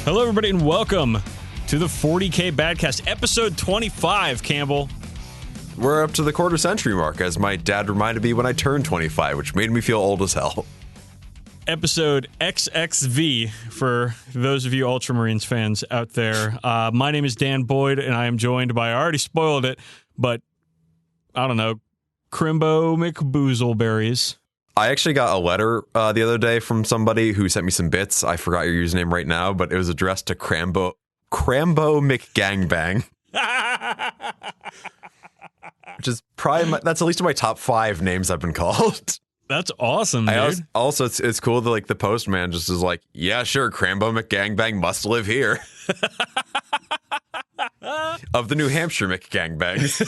Hello, everybody, and welcome to the 40k Badcast, episode 25, Campbell. We're up to the quarter century mark, as my dad reminded me when I turned 25, which made me feel old as hell. Episode XXV for those of you Ultramarines fans out there. My name is Dan Boyd, and I am joined by, I already spoiled it, but I don't know, Crimbo McBoozleberries. I actually got a letter the other day from somebody who sent me some bits. I forgot your username right now, but it was addressed to Crambo McGangbang. Which is probably, that's at least in my top 5 names I've been called. That's awesome, dude. Also, it's cool that like the postman just is like, yeah, sure, Crambo McGangbang must live here. Of the New Hampshire McGangbangs.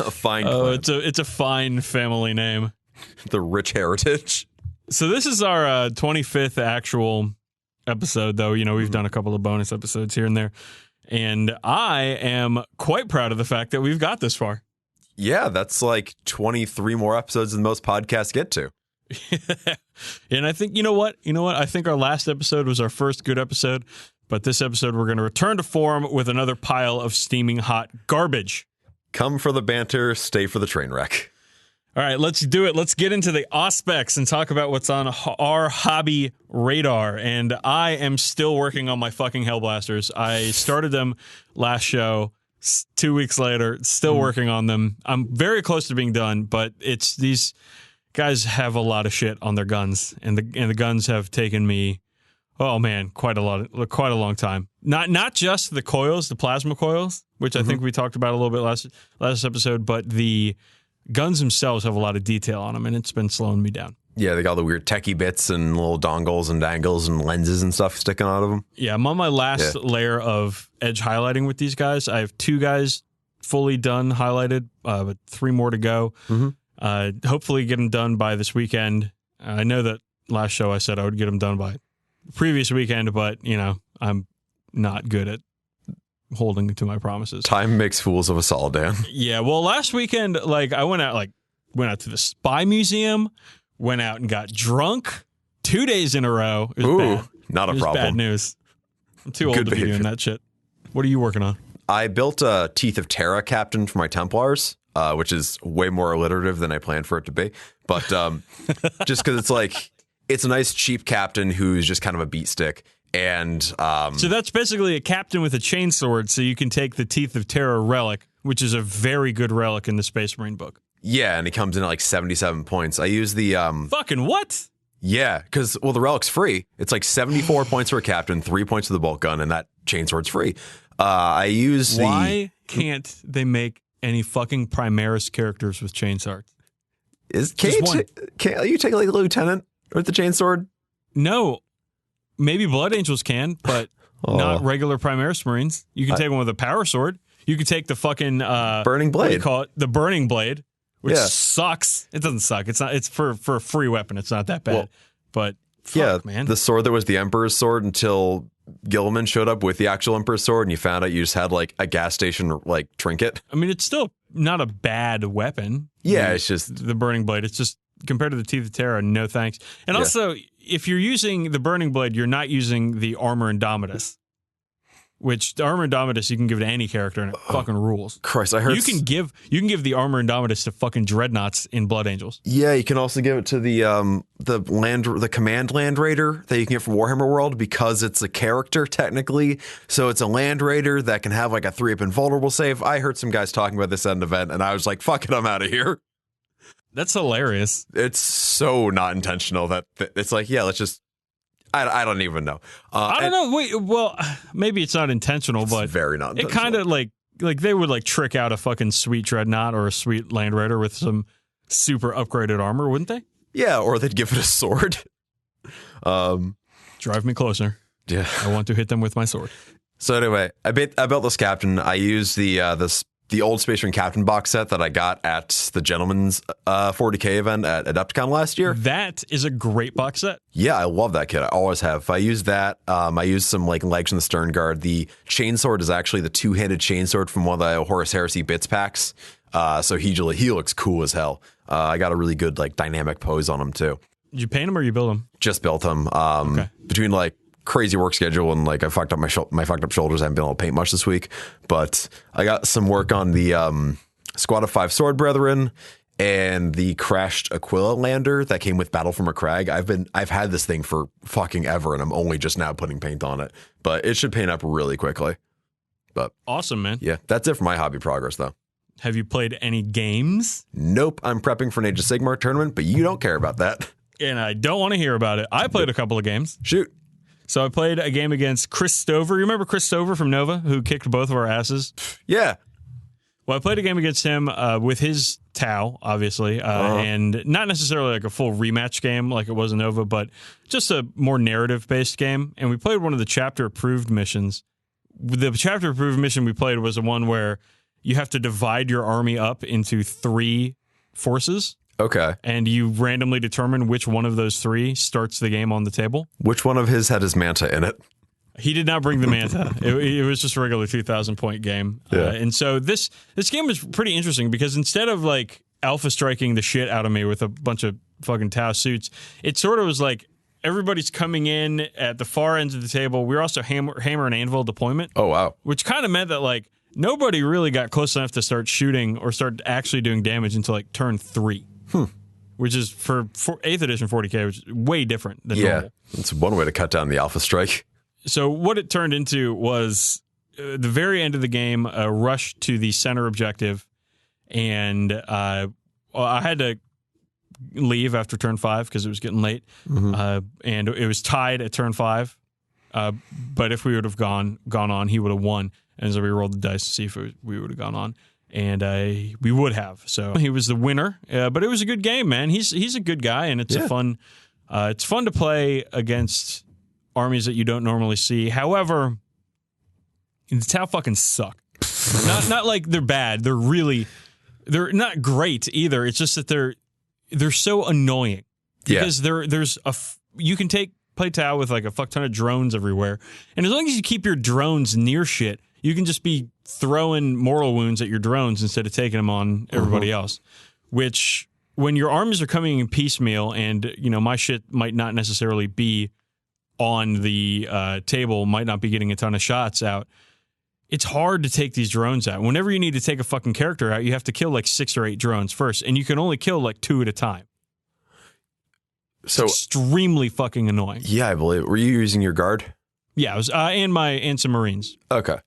A fine clan. It's a fine family name. The rich heritage. So this is our 25th actual episode, though. You know, we've done a couple of bonus episodes here and there. And I am quite proud of the fact that we've got this far. Yeah, that's like 23 more episodes than most podcasts get to. And I think, you know what? I think our last episode was our first good episode. But this episode, we're going to return to form with another pile of steaming hot garbage. Come for the banter, stay for the train wreck. All right, let's do it. Let's get into the aspects and talk about what's on our hobby radar. And I am still working on my fucking Hellblasters. I started them last show. 2 weeks later, still working on them. I'm very close to being done, but it's these guys have a lot of shit on their guns, and the guns have taken me, oh man, quite a long time. Not just the coils, the plasma coils, which I think we talked about a little bit last episode, but the guns themselves have a lot of detail on them, and it's been slowing me down. Yeah, they got all the weird techie bits and little dongles and dangles and lenses and stuff sticking out of them. Yeah, I'm on my last layer of edge highlighting with these guys. I have 2 guys fully done highlighted, but 3 more to go. Hopefully get them done by this weekend. I know that last show I said I would get them done by the previous weekend, but, you know, I'm not good at holding to my promises. Time makes fools of us all, Dan. Yeah, well, last weekend, I went out to the Spy Museum, went out and got drunk 2 days in a row. It was bad. Not a problem. Bad news. I'm too old to be doing that shit. What are you working on? I built a Teeth of Terra captain for my Templars, which is way more alliterative than I planned for it to be. But just because it's a nice cheap captain who's just kind of a beat stick. And so that's basically a captain with a chainsword, so you can take the Teeth of Terra relic, which is a very good relic in the Space Marine book. Yeah, and it comes in at like 77 points. I use the fucking what? Yeah, because the relic's free. It's like 74 points for a captain, 3 points for the bolt gun, and that chainsword's free. I use Why can't they make any fucking Primaris characters with chainswords? Can't you take like a lieutenant with the chainsword? No. Maybe Blood Angels can, but not regular Primaris Marines. You can take one with a power sword. You can take the fucking Burning Blade. What do you call it? The Burning Blade, which sucks. It doesn't suck. It's not. It's for a free weapon. It's not that bad. Well, but fuck, man, the sword that was the Emperor's sword until Gilliman showed up with the actual Emperor's sword, and you found out you just had like a gas station like trinket. I mean, it's still not a bad weapon. Yeah, it's just the Burning Blade. It's just compared to the Teeth of Terra, no thanks. And also, if you're using the Burning Blade, you're not using the Armor Indomitus, which the Armor Indomitus you can give to any character and it fucking rules. Christ, I heard you can give the Armor Indomitus to fucking Dreadnoughts in Blood Angels. Yeah, you can also give it to the Command Land Raider that you can get from Warhammer World because it's a character technically. So it's a Land Raider that can have like a 3-up invulnerable save. I heard some guys talking about this at an event and I was like, fuck it, I'm out of here. That's hilarious. It's so not intentional that it's like, yeah, let's just, I don't even know. I don't know. Wait, well, maybe it's not intentional, but very not intentional. It kind of like they would like trick out a fucking sweet Dreadnought or a sweet Land Raider with some super upgraded armor, wouldn't they? Yeah, or they'd give it a sword. Drive me closer. Yeah. I want to hit them with my sword. So anyway, I built this captain. I used the old Space Marine Captain box set that I got at the Gentleman's 40k event at Adepticon last year. That is a great box set. Yeah, I love that kit. I always have. I used that. I used some like legs in the stern guard. The chainsword is actually the two-handed chainsword from one of the Horus Heresy bits packs. So he looks cool as hell. I got a really good like dynamic pose on him too. Did you paint them or you build them? Just built them. Between like crazy work schedule and like I fucked up my fucked up shoulders, I haven't been able to paint much this week. But I got some work on the Squad of 5 Sword Brethren and the crashed Aquila lander that came with Battle from a Crag. I've had this thing for fucking ever, and I'm only just now putting paint on it. But it should paint up really quickly. But awesome, man. Yeah, that's it for my hobby progress, though. Have you played any games? Nope. I'm prepping for an Age of Sigmar tournament, but you don't care about that. And I don't want to hear about it. I played a couple of games. Shoot. So I played a game against Chris Stover. You remember Chris Stover from Nova, who kicked both of our asses? Yeah. Well, I played a game against him with his Tau, obviously, and not necessarily like a full rematch game like it was in Nova, but just a more narrative-based game. And we played one of the chapter-approved missions. The chapter-approved mission we played was the one where you have to divide your army up into 3 forces. Okay. And you randomly determine which one of those 3 starts the game on the table. Which one of his had his Manta in it? He did not bring the Manta. It was just a regular 2,000-point game. Yeah. And so this game was pretty interesting because instead of like alpha striking the shit out of me with a bunch of fucking Tau suits, it sort of was like everybody's coming in at the far ends of the table. We were also hammer and anvil deployment. Oh, wow. Which kind of meant that like nobody really got close enough to start shooting or start actually doing damage until like turn 3. Which is for 8th edition 40k, which is way different than normal. It's one way to cut down the alpha strike. So what it turned into was the very end of the game, a rush to the center objective, and I had to leave after turn 5 because it was getting late, and it was tied at turn 5. But if we would have gone on, he would have won. And so we rolled the dice to see if we would have gone on. And we would have. So he was the winner. But it was a good game, man. He's a good guy, and it's fun to play against armies that you don't normally see. However, the Tau fucking suck. not like they're bad. They're not great either. It's just that they're so annoying. Because you can play Tau with like a fuck ton of drones everywhere. And as long as you keep your drones near shit, you can just be throwing mortal wounds at your drones instead of taking them on everybody else. Which, when your armies are coming in piecemeal and, my shit might not necessarily be on the table, might not be getting a ton of shots out, it's hard to take these drones out. Whenever you need to take a fucking character out, you have to kill like 6 or 8 drones first, and you can only kill like 2 at a time. So extremely fucking annoying. Yeah, I believe. Were you using your guard? Yeah, I was, and some Marines. Okay.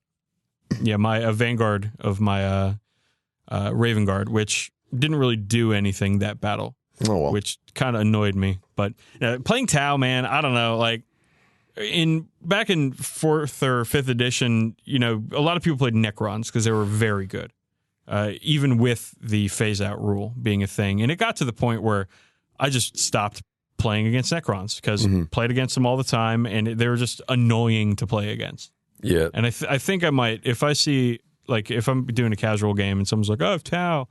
Yeah, my Vanguard of my Raven Guard, which didn't really do anything that battle, which kind of annoyed me. But playing Tau, man, I don't know. Like back in 4th or 5th edition, a lot of people played Necrons because they were very good, even with the phase out rule being a thing. And it got to the point where I just stopped playing against Necrons because played against them all the time, and they were just annoying to play against. Yeah. And I think I might, if I see, like, if I'm doing a casual game and someone's like, oh, I have Tau,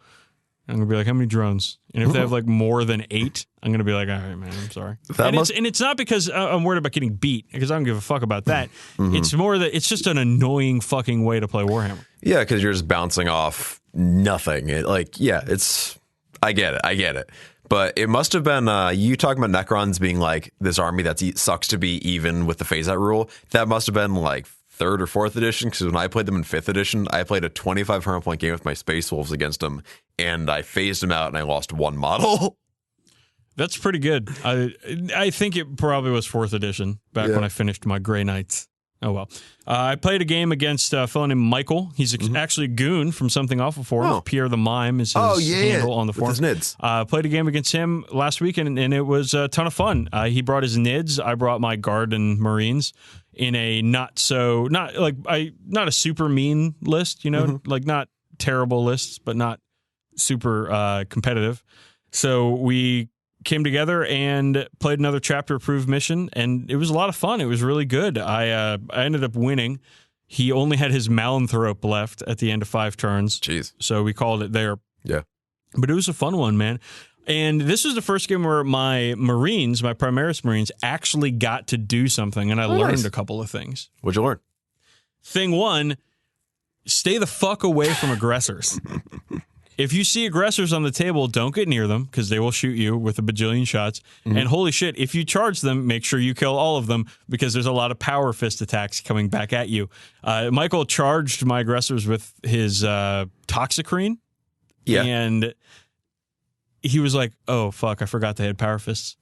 I'm going to be like, how many drones? And if they have, like, more than 8, I'm going to be like, all right, man, I'm sorry. And it's not because I'm worried about getting beat, because I don't give a fuck about that. It's more that it's just an annoying fucking way to play Warhammer. Yeah, because you're just bouncing off nothing. I get it. But it must have been, you talking about Necrons being like this army that sucks to be even with the phase-out rule. That must have been like 3rd or 4th edition, because when I played them in 5th edition, I played a 2,500-point game with my Space Wolves against them, and I phased them out and I lost 1 model. That's pretty good. I think it probably was 4th edition back when I finished my Grey Knights. Oh, well. I played a game against a fellow named Michael. He's actually a goon from Something Awful Forums. Pierre the Mime is his handle on the forum. Played a game against him last week, and it was a ton of fun. He brought his Nids. I brought my Guard and Marines in a not a super mean list, like not terrible lists, but not super competitive. So we came together and played another chapter approved mission, and it was a lot of fun. It was really good. I ended up winning. He only had his Malanthrope left at the end of 5 turns. Jeez. So we called it there. Yeah. But it was a fun one, man. And this was the first game where my Marines, my Primaris Marines, actually got to do something, and I learned a couple of things. What'd you learn? Thing 1, stay the fuck away from aggressors. if you see aggressors on the table, don't get near them because they will shoot you with a bajillion shots. Mm-hmm. And holy shit, if you charge them, make sure you kill all of them because there's a lot of power fist attacks coming back at you. Michael charged my aggressors with his Toxicrene. Yeah. And he was like, oh, fuck, I forgot they had power fists.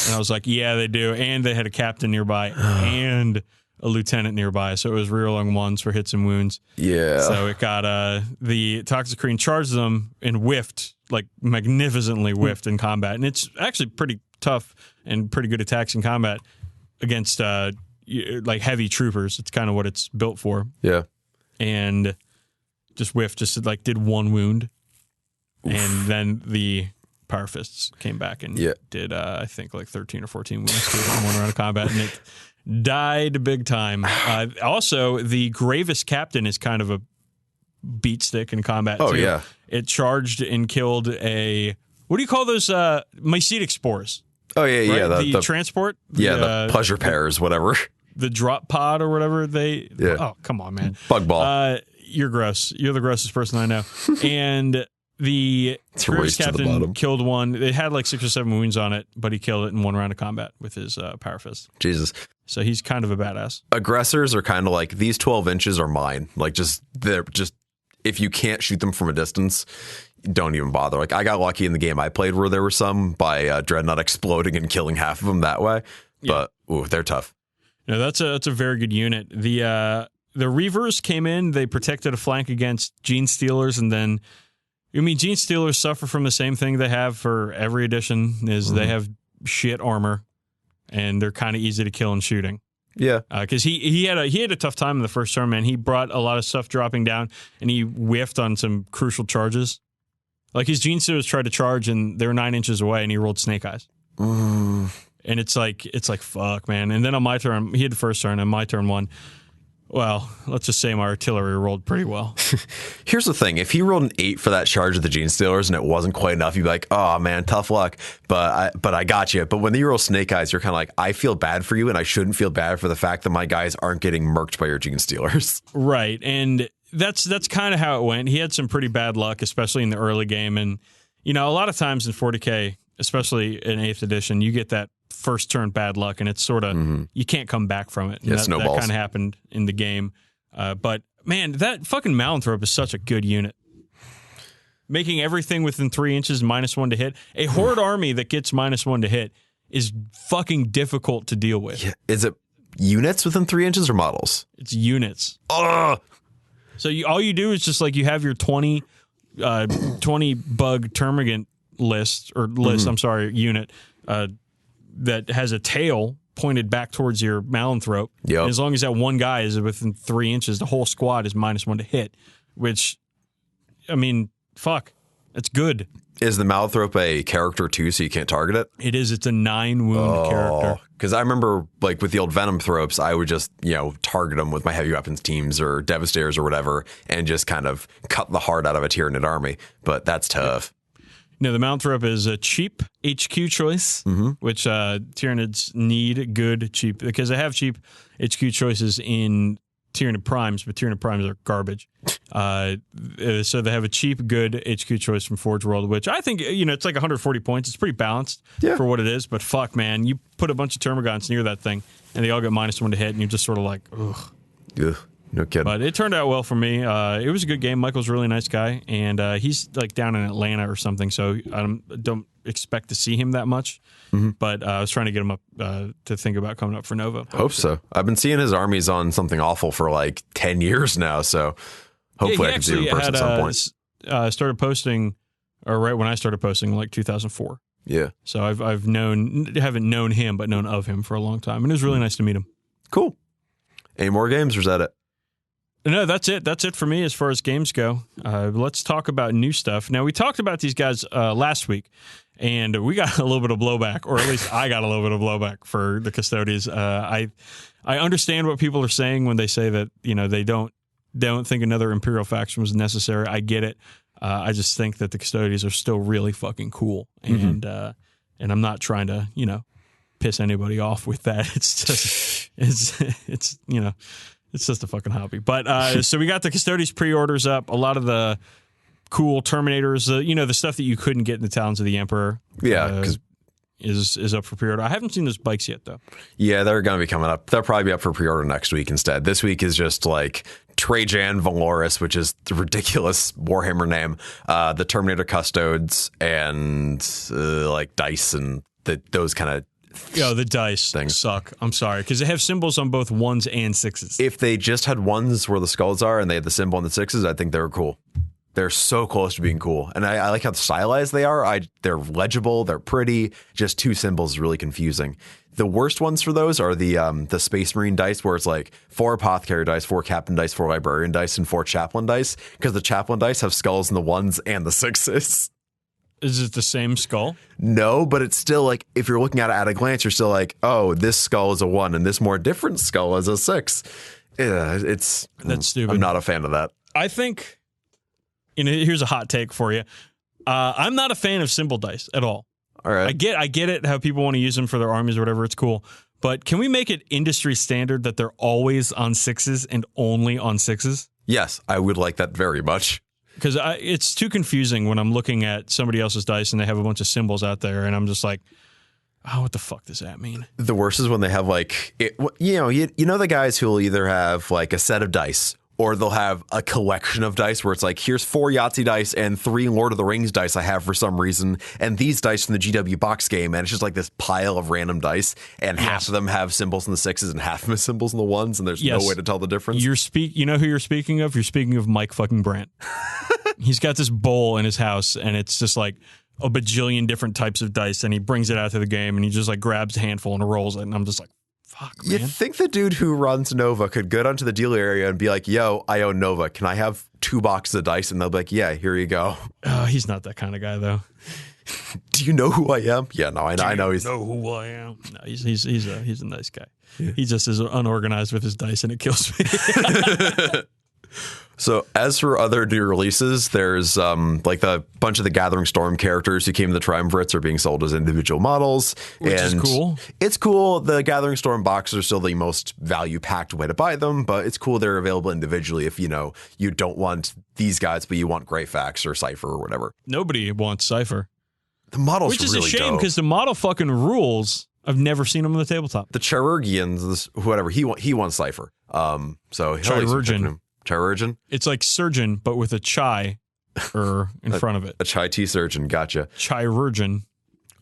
And I was like, yeah, they do. And they had a captain nearby and a lieutenant nearby. So it was rerolling ones for hits and wounds. Yeah. So it got the Toxicrene charged them and whiffed, like magnificently whiffed in combat. And it's actually pretty tough and pretty good attacks in combat against like heavy troopers. It's kind of what it's built for. Yeah. And just whiffed, just like did one wound. Oof. And then the power fists came back and did, I think, like 13 or 14 wounds in one round of combat. And it died big time. Also, the Gravest Captain is kind of a beat stick in combat, too. Yeah. It charged and killed a... What do you call those? Mycetic spores. Oh, yeah, right? yeah. The transport? The pleasure pairs, whatever. The drop pod or whatever they... Yeah. Oh, come on, man. Bug ball. You're gross. You're the grossest person I know. And... The Gravest Captain killed one. It had like 6 or 7 wounds on it, but he killed it in one round of combat with his power fist. Jesus. So he's kind of a badass. Aggressors are kind of like, these 12 inches are mine. Like, they're just, if you can't shoot them from a distance, don't even bother. Like, I got lucky in the game I played where there were some by Dreadnought exploding and killing half of them that way. But, they're tough. No, that's a very good unit. The Reavers came in, they protected a flank against Gene Stealers, and then Gene Stealers suffer from the same thing they have for every edition, is they have shit armor, and they're kind of easy to kill in shooting. Yeah. Because he had a tough time in the first turn, man. He brought a lot of stuff dropping down, and he whiffed on some crucial charges. Like, his Gene Stealers tried to charge, and they were 9 inches away, and he rolled Snake Eyes. And it's like, fuck, man. And then on my turn, he had the first turn, and my turn won. Well, let's just say my artillery rolled pretty well. Here's the thing. If he rolled an 8 for that charge of the Gene Stealers and it wasn't quite enough, you'd be like, oh, man, tough luck. But I got you. But when you roll Snake Eyes, you're kind of like, I feel bad for you, and I shouldn't feel bad for the fact that my guys aren't getting murked by your Gene Stealers. Right. And that's kind of how it went. He had some pretty bad luck, especially in the early game. And, a lot of times in 40K, especially in 8th edition, you get that first turn bad luck, and it's sort of you can't come back from it. Yeah, that kind of happened in the game. But man, that fucking Malanthrope is such a good unit. Making everything within 3 inches -1 to hit. A horde army that gets -1 to hit is fucking difficult to deal with. Yeah. Is it units within 3 inches or models? It's units. So all you do is just like you have your 20 bug termagant list unit. That has a tail pointed back towards your Malanthrope. Yep. And as long as that one guy is within 3 inches, the whole squad is -1 to hit, which, fuck, that's good. Is the Malanthrope a character too, so you can't target it? It is. It's a 9-wound character. Because I remember, like, with the old Venom Thropes, I would just, target them with my heavy weapons teams or Devastators or whatever, and just kind of cut the heart out of a Tyranid army. But that's tough. No, the Malanthrope is a cheap HQ choice, which Tyranids need good cheap, because they have cheap HQ choices in Tyranid Primes, but Tyranid Primes are garbage. So they have a cheap, good HQ choice from Forge World, which I think, it's like 140 points. It's pretty balanced for what it is, but fuck, man, you put a bunch of Termagants near that thing, and they all get -1 to hit, and you're just sort of like, ugh. Ugh. No kidding. But it turned out well for me. It was a good game. Michael's a really nice guy, and he's like down in Atlanta or something, so I don't expect to see him that much. But I was trying to get him up to think about coming up for Nova. Hope so. I've been seeing his armies on something awful for like 10 years now, so hopefully I can see him in person at some point. Started posting, or right when I started posting, like 2004. Yeah. So haven't known him, but known of him for a long time, and it was really nice to meet him. Cool. Any more games, or is that it? No, that's it. That's it for me as far as games go. Let's talk about new stuff. Now, we talked about these guys last week, and we got a little bit of blowback, or at least I got a little bit of blowback for the Custodians. I understand what people are saying when they say that they don't think another Imperial faction was necessary. I get it. I just think that the Custodians are still really fucking cool, and I'm not trying to piss anybody off with that. It's just it's just a fucking hobby. But so we got the Custodians pre-orders up. A lot of the cool Terminators, the stuff that you couldn't get in the Talons of the Emperor. Yeah, is up for pre-order. I haven't seen those bikes yet, though. Yeah, they're going to be coming up. They'll probably be up for pre-order next week instead. This week is just like Trajan Valoris, which is the ridiculous Warhammer name, the Terminator Custodes, and like dice and those kind of the dice things suck. I'm sorry, because they have symbols on both 1s and 6s. If they just had 1s where the skulls are and they had the symbol on the 6s, I think they were cool. They're so close to being cool. And I like how stylized they are. They're legible. They're pretty. Just 2 symbols is really confusing. The worst ones for those are the Space Marine dice, where it's like 4 Apothecary dice, 4 Captain dice, 4 Librarian dice, and 4 Chaplain dice, because the Chaplain dice have skulls in the 1s and the 6s. Is it the same skull? No, but it's still like, if you're looking at it at a glance, you're still like, oh, this skull is a 1 and this more different skull is a 6. Yeah, that's stupid. I'm not a fan of that. I think... here's a hot take for you. I'm not a fan of symbol dice at all. All right. I get it, how people want to use them for their armies or whatever. It's cool. But can we make it industry standard that they're always on 6s and only on 6s? Yes, I would like that very much. Because it's too confusing when I'm looking at somebody else's dice and they have a bunch of symbols out there, and I'm just like, oh, what the fuck does that mean? The worst is when they have like, the guys who will either have like a set of dice, or they'll have a collection of dice where it's like, here's 4 Yahtzee dice and 3 Lord of the Rings dice I have for some reason, and these dice from the GW box game, and it's just like this pile of random dice, and half of them have symbols in the 6s and half of them have symbols in the 1s, and there's no way to tell the difference. You know who you're speaking of? You're speaking of Mike fucking Brandt. He's got this bowl in his house, and it's just like a bajillion different types of dice, and he brings it out to the game, and he just like grabs a handful and rolls it, and I'm just like, fuck, man. You think the dude who runs Nova could go down to the dealer area and be like, yo, I own Nova. Can I have 2 boxes of dice? And they'll be like, yeah, here you go. He's not that kind of guy, though. Do you know who I am? Yeah, no, I know he's... know who I am? No, he's a nice guy. Yeah. He just is unorganized with his dice, and it kills me. So as for other new releases, there's like the bunch of the Gathering Storm characters who came in the Triumvirates are being sold as individual models. Which is cool. It's cool. The Gathering Storm boxes are still the most value-packed way to buy them, but it's cool they're available individually if, you don't want these guys, but you want Greyfax or Cypher or whatever. Nobody wants Cypher. The model's really dope. Which is a shame, because the model fucking rules. I've never seen him on the tabletop. The Chirurgians, whatever, he wants Cypher. So Chirurgian. Chirurgeon? It's like surgeon, but with a chai in front of it. A chai tea surgeon, gotcha. Chirurgeon.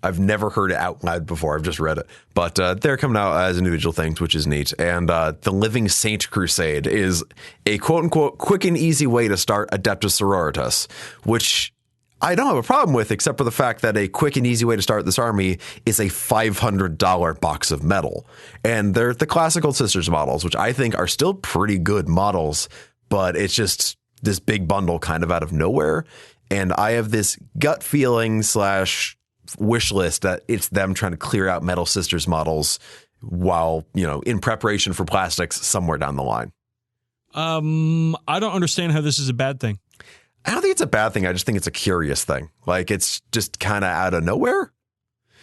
I've never heard it out loud before. I've just read it. But they're coming out as individual things, which is neat. And the Living Saint Crusade is a quote-unquote quick and easy way to start Adeptus Sororitas, which I don't have a problem with, except for the fact that a quick and easy way to start this army is a $500 box of metal. And they're the classical Sisters models, which I think are still pretty good models, but it's just this big bundle kind of out of nowhere. And I have this gut feeling / wish list that it's them trying to clear out Metal Sisters models while, in preparation for plastics somewhere down the line. I don't understand how this is a bad thing. I don't think it's a bad thing. I just think it's a curious thing. Like, it's just kind of out of nowhere.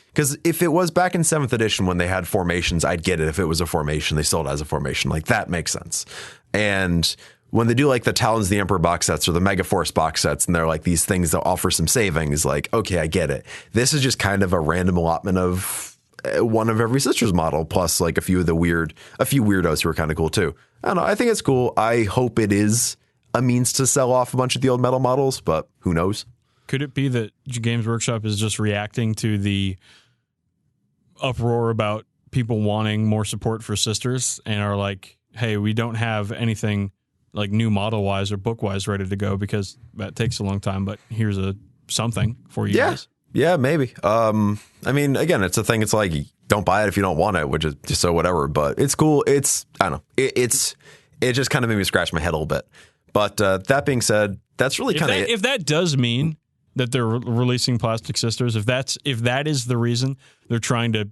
Because if it was back in 7th edition when they had formations, I'd get it. If it was a formation, they sold it as a formation. Like, that makes sense. And when they do like the Talons of the Emperor box sets or the Megaforce box sets, and they're like these things that offer some savings, like, okay, I get it. This is just kind of a random allotment of one of every Sisters model, plus like a few weirdos who are kind of cool too. I don't know. I think it's cool. I hope it is a means to sell off a bunch of the old metal models, but who knows? Could it be that Games Workshop is just reacting to the uproar about people wanting more support for Sisters and are like, hey, we don't have anything like new model-wise or book-wise ready to go because that takes a long time, but here's something for you guys. Yeah, maybe. I mean, again, it's a thing. It's like, don't buy it if you don't want it, which is just so whatever, but it's cool. I don't know. It just kind of made me scratch my head a little bit. But that being said, that's really kind of it. If that does mean that they're releasing Plastic Sisters, if that is the reason they're trying to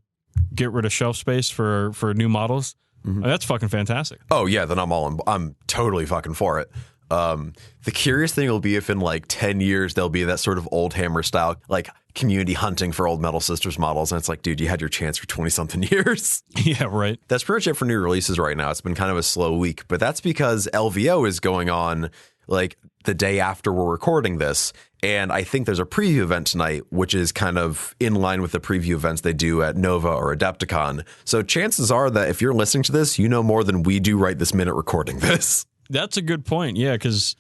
get rid of shelf space for new models, that's fucking fantastic. Oh yeah, then I'm totally fucking for it. The curious thing will be if in like 10 years there'll be that sort of old Hammer style like community hunting for old Metal Sisters models, and it's like, dude, you had your chance for 20 something years. Yeah, right. That's pretty much it for new releases right now. It's been kind of a slow week, but that's because LVO is going on. Like, the day after we're recording this. And I think there's a preview event tonight, which is kind of in line with the preview events they do at Nova or Adepticon. So chances are that if you're listening to this, you know more than we do right this minute recording this. That's a good point. Yeah, because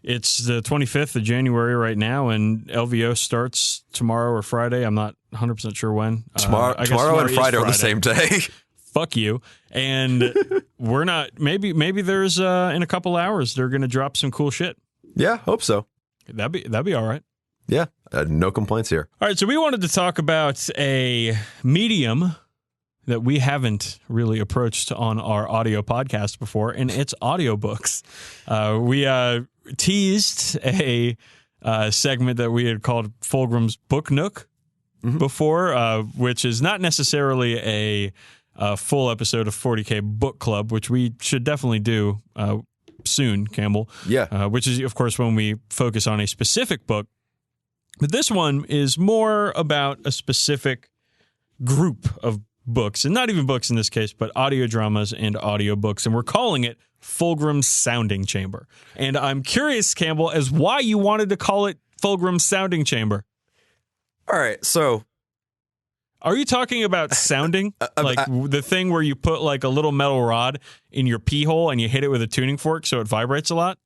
it's the 25th of January right now, and LVO starts tomorrow or Friday. I'm not 100% sure when. Tomorrow and Friday are the same day. Fuck you. And we're not. Maybe there's in a couple hours they're going to drop some cool shit. Yeah, hope so. That'd be all right. Yeah, no complaints here. All right, so we wanted to talk about a medium that we haven't really approached on our audio podcast before, and it's audiobooks. We teased a segment that we had called Fulgrim's Book Nook before, which is not necessarily a full episode of 40k Book Club, which we should definitely do soon, Campbell. Yeah. Which is, of course, when we focus on a specific book. But this one is more about a specific group of books, and not even books in this case, but audio dramas and audiobooks. And we're calling it Fulgrim's Sounding Chamber. And I'm curious, Campbell, as why you wanted to call it Fulgrim's Sounding Chamber. All right, so are you talking about sounding? Like the thing where you put like a little metal rod in your pee hole and you hit it with a tuning fork so it vibrates a lot?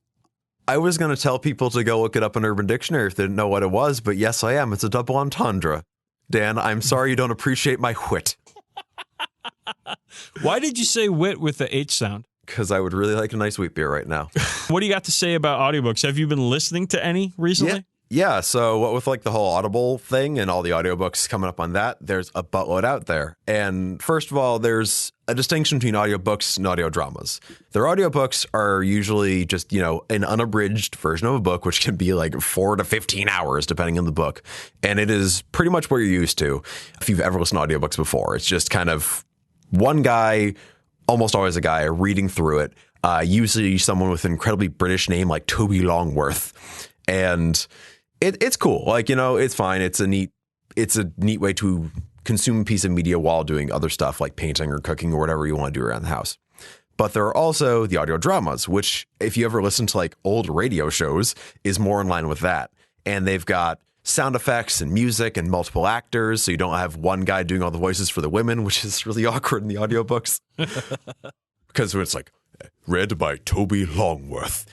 I was going to tell people to go look it up in Urban Dictionary if they didn't know what it was, but yes, I am. It's a double entendre. Dan, I'm sorry you don't appreciate my wit. Why did you say wit with the H sound? Because I would really like a nice wheat beer right now. What do you got to say about audiobooks? Have you been listening to any recently? Yeah, so what with like the whole Audible thing and all the audiobooks coming up on that, there's a buttload out there. And first of all, there's a distinction between audiobooks and audio dramas. Their audiobooks are usually just, an unabridged version of a book, which can be like 4 to 15 hours, depending on the book. And it is pretty much what you're used to if you've ever listened to audiobooks before. It's just kind of one guy, almost always a guy, reading through it, usually someone with an incredibly British name like Toby Longworth. And it's cool. Like, it's fine. It's a neat way to consume a piece of media while doing other stuff like painting or cooking or whatever you want to do around the house. But there are also the audio dramas, which if you ever listen to like old radio shows is more in line with that. And they've got sound effects and music and multiple actors. So you don't have one guy doing all the voices for the women, which is really awkward in the audiobooks. Because it's like read by Toby Longworth.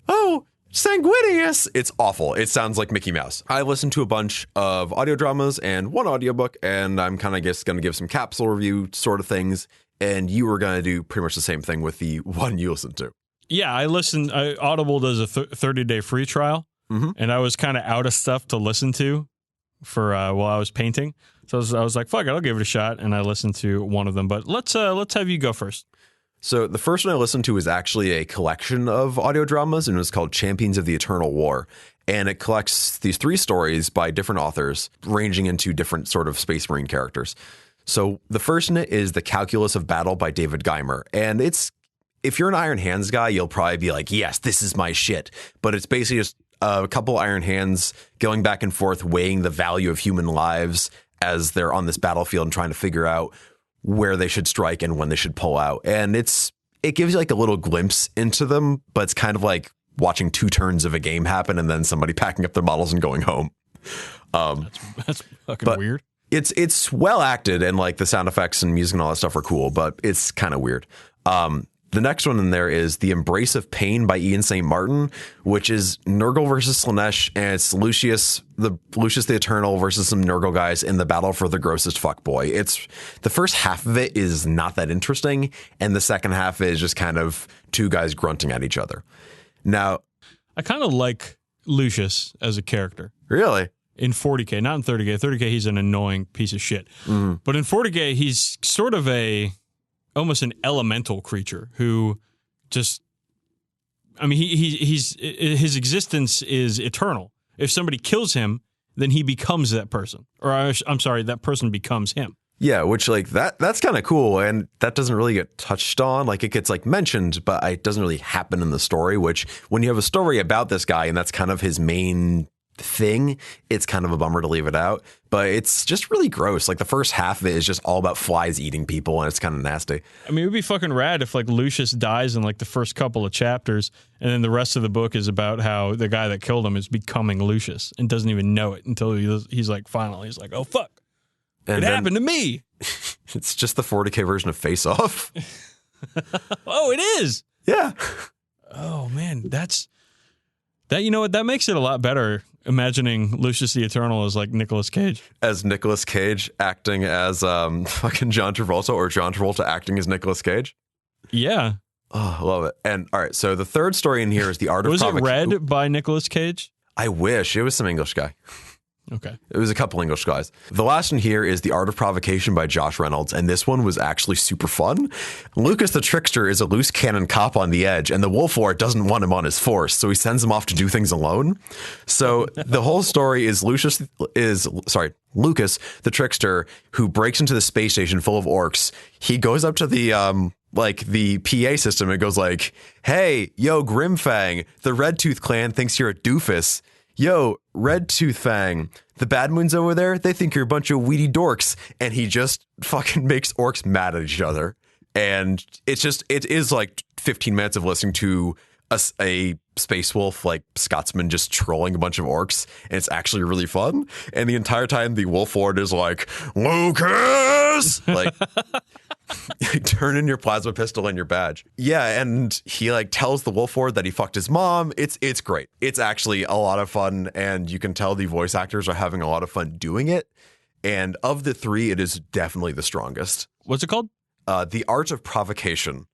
Oh, sanguineous. It's awful. It sounds like Mickey Mouse. I listened to a bunch of audio dramas and one audiobook, and I'm kind of just going to give some capsule review sort of things. And you were going to do pretty much the same thing with the one you listened to. Yeah, I listened. Audible does a 30-day free trial, and I was kind of out of stuff to listen to for while I was painting. So I was like, fuck it, I'll give it a shot. And I listened to one of them. But let's have you go first. So the first one I listened to is actually a collection of audio dramas, and it was called Champions of the Eternal War. And it collects these 3 stories by different authors, ranging into different sort of Space Marine characters. So the first in it is The Calculus of Battle by David Geimer. And if you're an Iron Hands guy, you'll probably be like, yes, this is my shit. But it's basically just a couple Iron Hands going back and forth, weighing the value of human lives as they're on this battlefield and trying to figure out where they should strike and when they should pull out. And it gives you like a little glimpse into them, but it's kind of like watching 2 turns of a game happen and then somebody packing up their models and going home. That's fucking weird. It's well acted, and like the sound effects and music and all that stuff are cool, but it's kind of weird. The next one in there is The Embrace of Pain by Ian St. Martin, which is Nurgle versus Slaanesh, and it's Lucius the Eternal versus some Nurgle guys in the battle for the grossest fuckboy. It's the first half of it is not that interesting, and the second half is just kind of 2 guys grunting at each other. Now, I kind of like Lucius as a character. Really? In 40k, not in 30k. 30k, he's an annoying piece of shit. Mm. But in 40k, he's sort of almost an elemental creature who just, I mean, his existence is eternal. If somebody kills him, then he becomes that person. Or I'm sorry, that person becomes him. Yeah, which like that's kind of cool, and that doesn't really get touched on. Like it gets like mentioned, but it doesn't really happen in the story, which when you have a story about this guy and that's kind of his main thing, it's kind of a bummer to leave it out. But it's just really gross. Like the first half of it is just all about flies eating people, and it's kind of nasty. I mean, it would be fucking rad if like Lucius dies in like the first couple of chapters, and then the rest of the book is about how the guy that killed him is becoming Lucius and doesn't even know it until he's like, finally, he's like, oh fuck, it happened to me. It's just the 40k version of Face Off. Oh, it is. Yeah. Oh man, that. You know what? That makes it a lot better. Imagining Lucius the Eternal as like Nicolas Cage. As Nicolas Cage acting as fucking John Travolta, or John Travolta acting as Nicolas Cage. Yeah. Oh, I love it. And all right, so the third story in here is The Art of Provocation. Was it read by Nicolas Cage? I wish. It was some English guy. Okay. It was a couple English guys. The last one here is The Art of Provocation by Josh Reynolds, and this one was actually super fun. Lucas the Trickster is a loose cannon cop on the edge, and the Wolf Lord doesn't want him on his force, so he sends him off to do things alone. So the whole story is Lucas the Trickster, who breaks into the space station full of orcs. He goes up to the PA system and goes like, "Hey, yo, Grimfang, the Red Tooth clan thinks you're a doofus. Yo, Red Tooth Fang, the Bad Moons over there, they think you're a bunch of weedy dorks." And he just fucking makes orcs mad at each other. And it is like 15 minutes of listening to a space wolf, like Scotsman, just trolling a bunch of orcs. And it's actually really fun. And the entire time the Wolf Lord is like, "Lucas!" Like, turn in your plasma pistol and your badge. Yeah, and he like tells the Wolf Lord that he fucked his mom. It's great. It's actually a lot of fun, and you can tell the voice actors are having a lot of fun doing it. And of the three, it is definitely the strongest. What's it called? The Art of Provocation.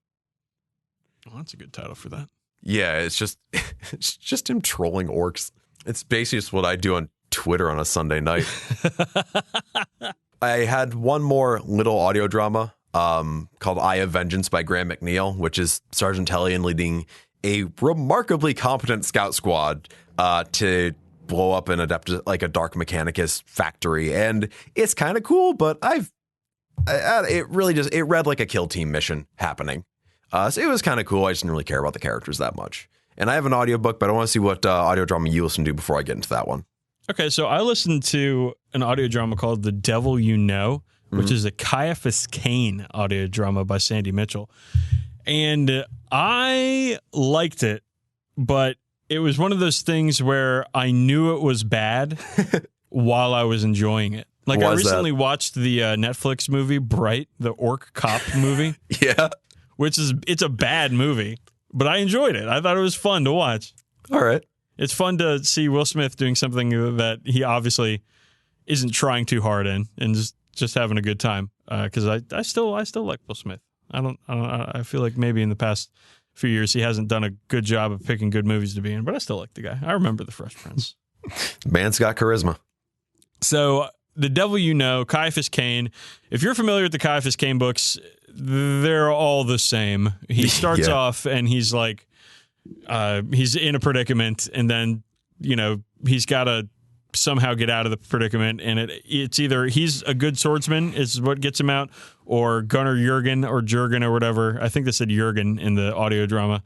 Oh, that's a good title for that. Yeah, it's just him trolling orcs. It's basically just what I do on Twitter on a Sunday night. I had one more little audio drama called Eye of Vengeance by Graham McNeil, which is Sergeant Hellion leading a remarkably competent scout squad to blow up an like a Dark Mechanicus factory. And it's kind of cool, but it read like a kill team mission happening. So it was kind of cool. I just didn't really care about the characters that much. And I have an audiobook, but I want to see what audio drama you listen to before I get into that one. Okay, so I listened to an audio drama called The Devil You Know, which is a Caiaphas Cain audio drama by Sandy Mitchell. And I liked it, but it was one of those things where I knew it was bad while I was enjoying it. Like, I recently watched the Netflix movie Bright, the orc cop movie. Yeah. It's a bad movie, but I enjoyed it. I thought it was fun to watch. All right. It's fun to see Will Smith doing something that he obviously isn't trying too hard in, and just having a good time. Because I still like Will Smith. I feel like maybe in the past few years he hasn't done a good job of picking good movies to be in, but I still like the guy. I remember The Fresh Prince. Man's got charisma. So The Devil You Know, Caiaphas Cain. If you're familiar with the Caiaphas Cain books, they're all the same. He starts off and he's like, he's in a predicament, and then, he's got to somehow get out of the predicament, and it's either he's a good swordsman is what gets him out, or Gunnar Jurgen or Jurgen or whatever, I think they said Jurgen in the audio drama,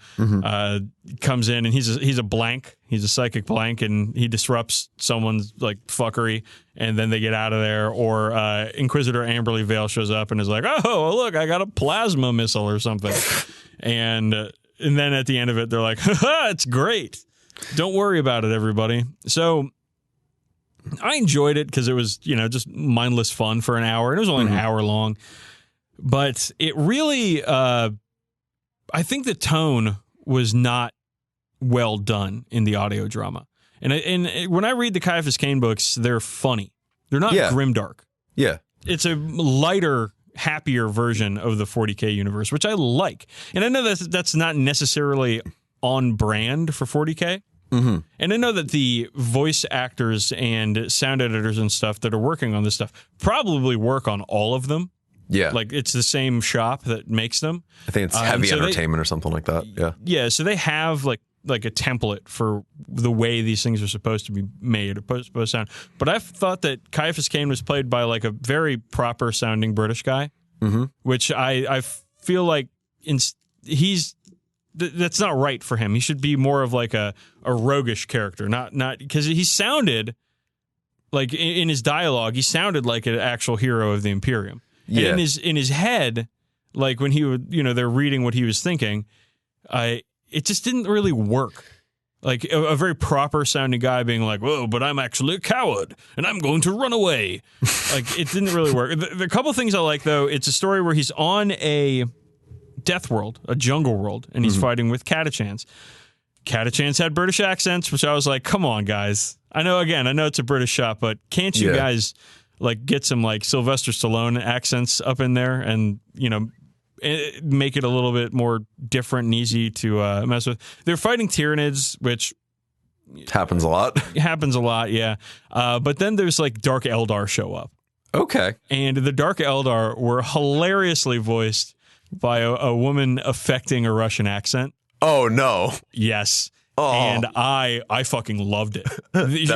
comes in, and he's a blank, he's a psychic blank, and he disrupts someone's like fuckery, and then they get out of there. Or Inquisitor Amberly Vale shows up and is like, "Oh, look, I got a plasma missile or something," and then at the end of it they're like, "Ha, it's great, don't worry about it, everybody." So I enjoyed it because it was, just mindless fun for an hour. And it was only an hour long. But it really, I think the tone was not well done in the audio drama. And when I read the Caiaphas Cain books, they're funny. They're not grimdark. Yeah. It's a lighter, happier version of the 40k universe, which I like. And I know that's not necessarily on brand for 40k. Mm-hmm. And I know that the voice actors and sound editors and stuff that are working on this stuff probably work on all of them. Yeah. Like, it's the same shop that makes them. I think it's Heavy Entertainment or something like that. Yeah. Yeah. So they have like a template for the way these things are supposed to be made, or supposed to sound. But I thought that Caiaphas Cain was played by like a very proper sounding British guy, which I feel like he's that's not right for him. He should be more of like a roguish character, not because he sounded like in his dialogue, he sounded like an actual hero of the Imperium. Yeah. And in his head, like when he would, they're reading what he was thinking, it just didn't really work. Like a very proper sounding guy being like, "Whoa, but I'm actually a coward and I'm going to run away." Like it didn't really work. The couple things I like though, it's a story where he's on a death world, a jungle world, and he's fighting with Catachans. Catachans had British accents, which I was like, come on, guys. I know it's a British shop, but can't you guys like get some like Sylvester Stallone accents up in there and, make it a little bit more different and easy to mess with. They're fighting Tyranids, which happens a lot. Yeah. But then there's like Dark Eldar show up. Okay. And the Dark Eldar were hilariously voiced by a woman affecting a Russian accent. Oh, no. Yes. Oh. And I fucking loved it.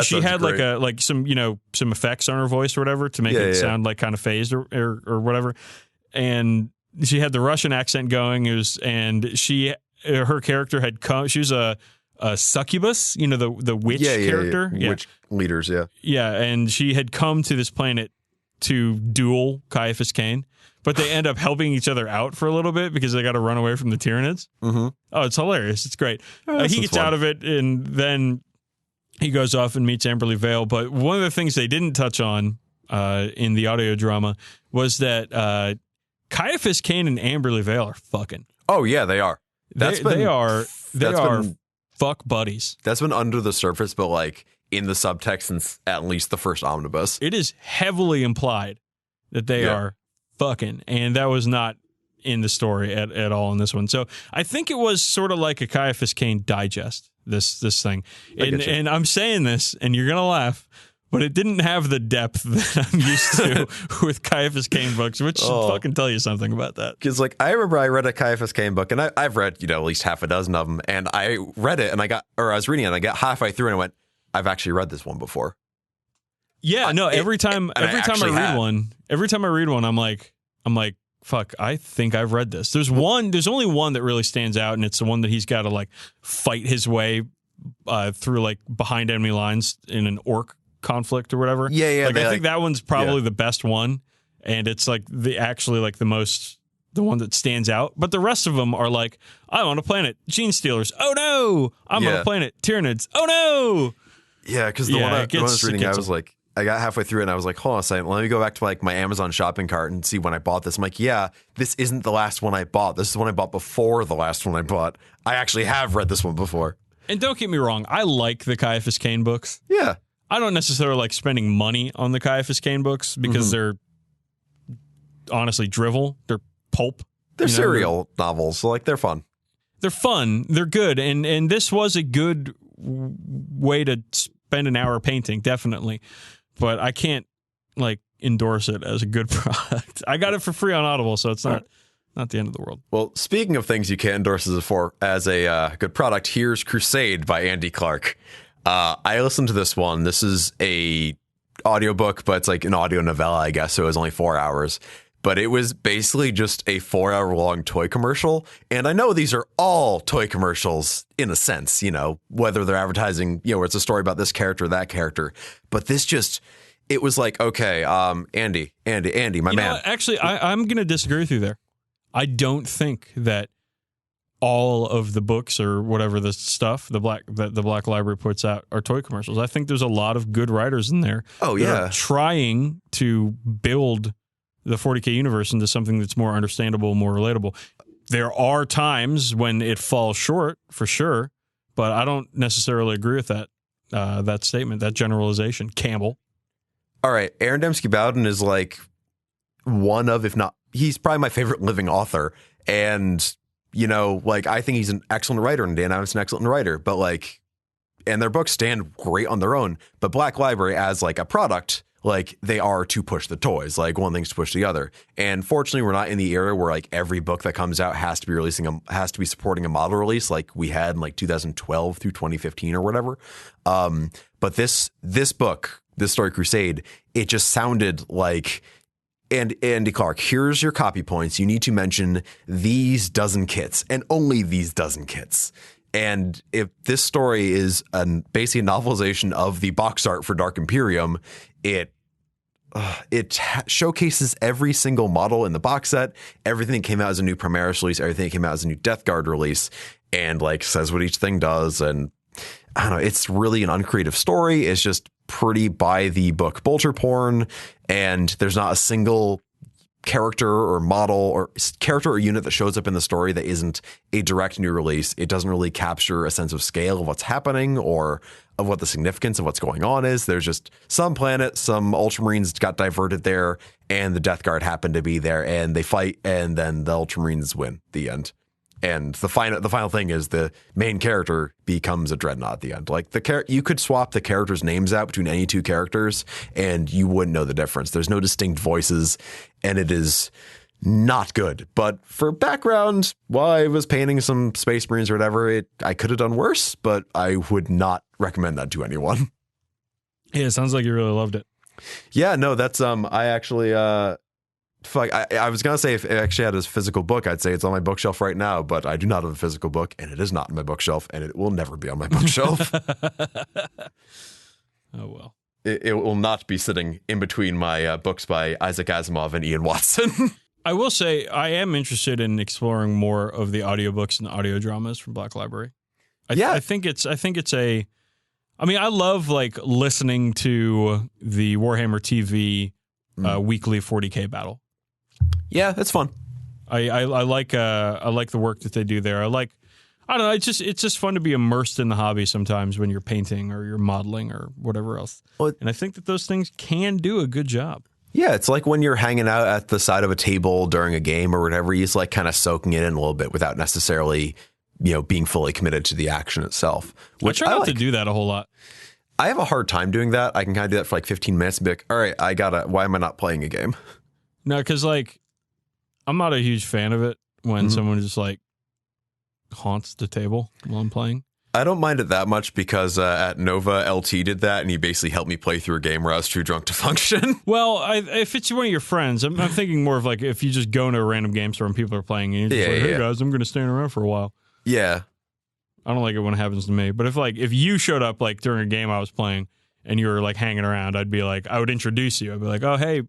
She had great. some effects on her voice or whatever to make it sound like kind of phased or whatever. And she had the Russian accent going. Her character had come. She was a succubus, the witch character. Yeah. Witch leaders, yeah. Yeah, and she had come to this planet to duel Caiaphas Cain, but they end up helping each other out for a little bit because they got to run away from the Tyranids. Mm-hmm. Oh, it's hilarious. It's great. He gets fun. out of it, and then he goes off and meets Amberly Vale. But one of the things they didn't touch on in the audio drama was that Caiaphas Cain and Amberly Vale are fucking. Oh yeah, they are. They are fuck buddies. That's been under the surface, but like in the subtext since at least the first omnibus. It is heavily implied that they are fucking, and that was not in the story at all in this one. So I think it was sort of like a Caiaphas Cain digest, this thing. And I'm saying this, and you're gonna laugh, but it didn't have the depth that I'm used to with Caiaphas Cain books, which should fucking tell you something about that. Because, like, I remember I read a Caiaphas Cain book, and I've read, at least half a dozen of them, and I read it, and I was reading it, and I got halfway through, and I went, I've actually read this one before. Yeah, every time I read one, I'm like, fuck, I think I've read this. There's only one that really stands out, and it's the one that he's got to, like, fight his way through, like, behind enemy lines in an orc conflict or whatever. Yeah. Like, I think that one's probably the best one, and it's like the one that stands out. But the rest of them are like, I'm on a planet, Gene Stealers. Oh no, I'm on a planet, Tyranids. Oh no. Yeah, because the one I was reading, I was like, I got halfway through it and I was like, hold on a second, let me go back to like my Amazon shopping cart and see when I bought this. I'm like, yeah, this isn't the last one I bought. This is the one I bought before the last one I bought. I actually have read this one before. And don't get me wrong, I like the Caiaphas Cain books. Yeah. I don't necessarily like spending money on the Caiaphas Cain books because they're honestly drivel. They're pulp. They're serial novels, so like they're fun. They're fun. They're good. And this was a good way to spend an hour painting, definitely. But I can't like endorse it as a good product. I got it for free on Audible, so it's not the end of the world. Well, speaking of things you can't endorse as a good product, here's Crusade by Andy Clark. I listened to this one. This is a audiobook, but it's like an audio novella, I guess. So it was only 4 hours, but it was basically just a 4 hour long toy commercial. And I know these are all toy commercials in a sense, whether they're advertising, where it's a story about this character, or that character, but this it was like, okay, Andy, my man. Actually, I'm going to disagree with you there. I don't think that all of the books or whatever the stuff the Black Library puts out are toy commercials. I think there's a lot of good writers in there. Oh yeah, that are trying to build the 40k universe into something that's more understandable, more relatable. There are times when it falls short, for sure, but I don't necessarily agree with that statement, that generalization. Campbell. All right, Aaron Dembski Bowden is like one of, if not, he's probably my favorite living author, and like I think he's an excellent writer, and Dan Adams is an excellent writer, but like, and their books stand great on their own. But Black Library as like a product, like they are to push the toys, like one thing's to push the other. And fortunately, we're not in the era where like every book that comes out has to be supporting a model release like we had in like 2012 through 2015 or whatever. But this book, this story Crusade, it just sounded like And Andy Clark, here's your copy points. You need to mention these dozen kits and only these dozen kits. And if this story is basically a novelization of the box art for Dark Imperium, it showcases every single model in the box set, everything that came out as a new Primaris release, everything that came out as a new Death Guard release, and like says what each thing does. And I don't know, it's really an uncreative story. It's just pretty by the book bolter porn, and there's not a single character or model or character or unit that shows up in the story that isn't a direct new release. It doesn't really capture a sense of scale of what's happening or of what the significance of what's going on is. There's just some planet, some Ultramarines got diverted there, and the Death Guard happened to be there, and they fight, and then the Ultramarines win. The end. And the final thing is the main character becomes a dreadnought at the end. Like you could swap the characters' names out between any two characters, and you wouldn't know the difference. There's no distinct voices, and it is not good. But for background, while I was painting some Space Marines or whatever, I could have done worse. But I would not recommend that to anyone. Yeah, it sounds like you really loved it. Yeah, no, that's I actually. Fuck, I was going to say if it actually had a physical book, I'd say it's on my bookshelf right now, but I do not have a physical book, and it is not on my bookshelf, and it will never be on my bookshelf. Oh, well. It will not be sitting in between my books by Isaac Asimov and Ian Watson. I will say I am interested in exploring more of the audiobooks and audio dramas from Black Library. I think it's a... I mean, I love, like, listening to the Warhammer TV weekly 40k battle. Yeah, that's fun. I like the work that they do there. I don't know. It's just fun to be immersed in the hobby sometimes when you're painting or you're modeling or whatever else. Well, and I think that those things can do a good job. Yeah, it's like when you're hanging out at the side of a table during a game or whatever. You're just like kind of soaking it in a little bit without necessarily, being fully committed to the action itself. Which I try not to do that a whole lot. I have a hard time doing that. I can kind of do that for like 15 minutes and be like, all right, why am I not playing a game? No, because like, I'm not a huge fan of it when someone just like haunts the table while I'm playing. I don't mind it that much because at Nova, LT did that, and he basically helped me play through a game where I was too drunk to function. Well, if it's one of your friends, I'm thinking more of like if you just go into a random game store and people are playing, and you're just hey guys, I'm going to stand around for a while. Yeah. I don't like it when it happens to me. But if you showed up like during a game I was playing and you were like hanging around, I'd be like, I would introduce you. I'd be like, oh, hey,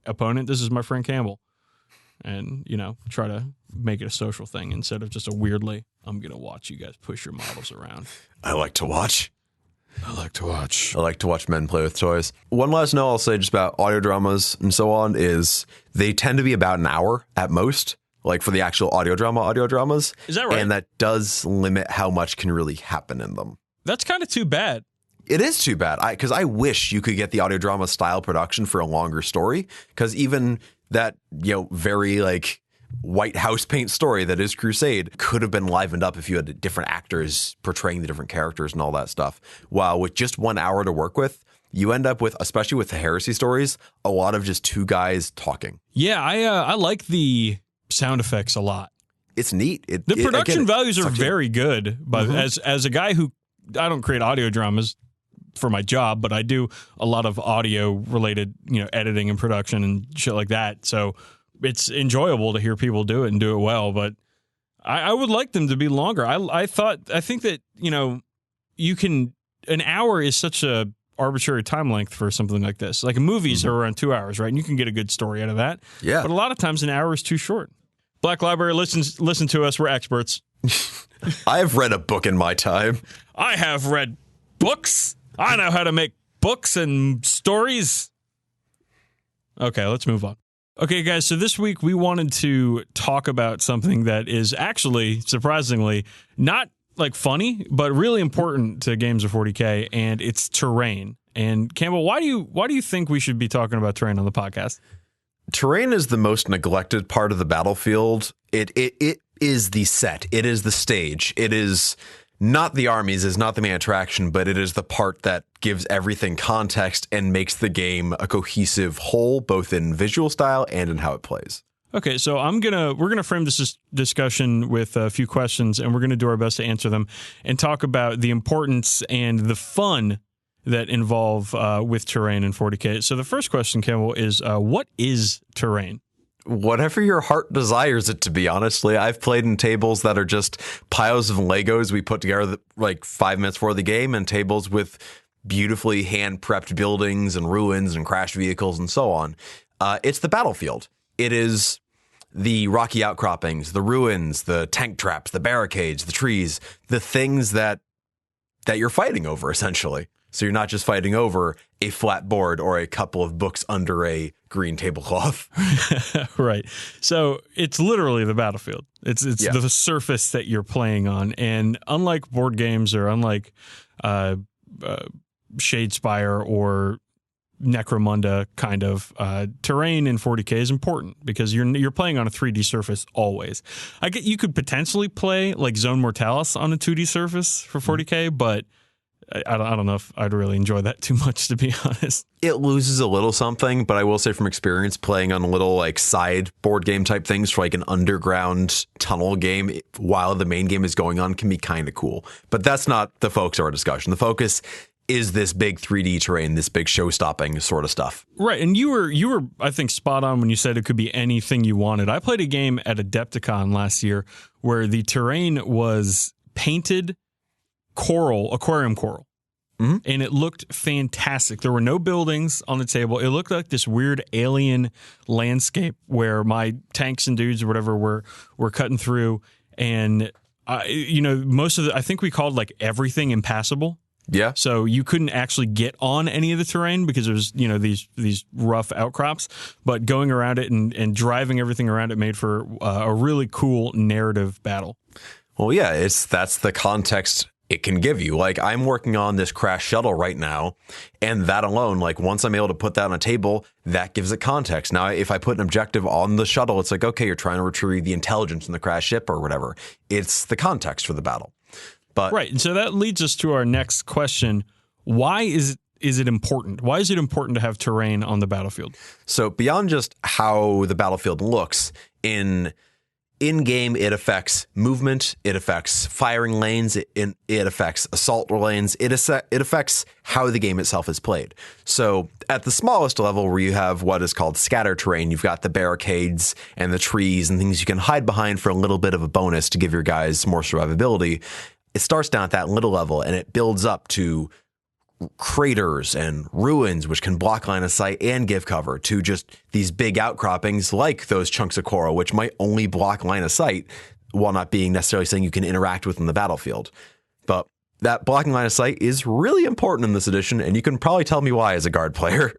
opponent, this is my friend Campbell. And, try to make it a social thing instead of just a weirdly, I'm going to watch you guys push your models around. I like to watch men play with toys. One last note I'll say just about audio dramas and so on is they tend to be about an hour at most, like for the actual audio dramas. Is that right? And that does limit how much can really happen in them. That's kind of too bad. It is too bad because I wish you could get the audio drama style production for a longer story, because even that, very like white house paint story that is Crusade could have been livened up if you had different actors portraying the different characters and all that stuff. While with just 1 hour to work with, you end up with, especially with the heresy stories, a lot of just two guys talking. Yeah, I like the sound effects a lot. It's neat. The production values are very good, but as a guy who, I don't create audio dramas for my job, but I do a lot of audio related, editing and production and shit like that. So it's enjoyable to hear people do it and do it well, but I would like them to be longer. I think that, an hour is such a arbitrary time length for something like this. Like movies are around 2 hours, right? And you can get a good story out of that. Yeah. But a lot of times an hour is too short. Black Library, listen to us. We're experts. I have read a book in my time. I have read books. I know how to make books and stories. Okay, let's move on. Okay, guys, so this week we wanted to talk about something that is actually, surprisingly, not like funny, but really important to games of 40K, and it's terrain. And Campbell, why do you think we should be talking about terrain on the podcast? Terrain is the most neglected part of the battlefield. It is the set. It is the stage. It is not the armies, is not the main attraction, but it is the part that gives everything context and makes the game a cohesive whole, both in visual style and in how it plays. Okay, so we're gonna frame this discussion with a few questions, and we're gonna do our best to answer them and talk about the importance and the fun that involve with terrain in 40K. So the first question, Campbell, is what is terrain? Whatever your heart desires it to be, honestly. I've played in tables that are just piles of Legos we put together like 5 minutes before the game, and tables with beautifully hand-prepped buildings and ruins and crashed vehicles and so on. It's the battlefield. It is the rocky outcroppings, the ruins, the tank traps, the barricades, the trees, the things that you're fighting over, essentially. So you're not just fighting over a flat board or a couple of books under a green tablecloth. Right. So it's literally the battlefield. It's the surface that you're playing on. And unlike board games or unlike Shadespire or Necromunda kind of terrain in 40K is important because you're playing on a 3D surface always. You could potentially play like Zone Mortalis on a 2D surface for 40K, but I don't know if I'd really enjoy that too much, to be honest. It loses a little something, but I will say from experience playing on little like side board game type things for like an underground tunnel game while the main game is going on can be kind of cool. But that's not the focus of our discussion. The focus is this big 3D terrain, this big show-stopping sort of stuff. Right, and you were I think spot on when you said it could be anything you wanted. I played a game at Adepticon last year where the terrain was painted aquarium coral. Mm-hmm. And it looked fantastic. There were no buildings on the table. It looked like this weird alien landscape where my tanks and dudes or whatever were cutting through. And, most of I think we called like everything impassable. Yeah. So you couldn't actually get on any of the terrain because there was, these rough outcrops. But going around it and driving everything around it made for a really cool narrative battle. Well, yeah, that's the context it can give you. Like, I'm working on this crash shuttle right now, and that alone, like, once I'm able to put that on a table, that gives it context. Now, if I put an objective on the shuttle, it's like, okay, you're trying to retrieve the intelligence in the crash ship or whatever. It's the context for the battle. But right, and so that leads us to our next question. Why is it important? Why is it important to have terrain on the battlefield? So beyond just how the battlefield looks, in-game, it affects movement, it affects firing lanes, it affects assault lanes, it affects how the game itself is played. So at the smallest level, where you have what is called scatter terrain, you've got the barricades and the trees and things you can hide behind for a little bit of a bonus to give your guys more survivability. It starts down at that little level and it builds up to craters and ruins, which can block line of sight and give cover, to just these big outcroppings like those chunks of coral, which might only block line of sight while not being necessarily something you can interact with in the battlefield. But that blocking line of sight is really important in this edition, and you can probably tell me why as a guard player.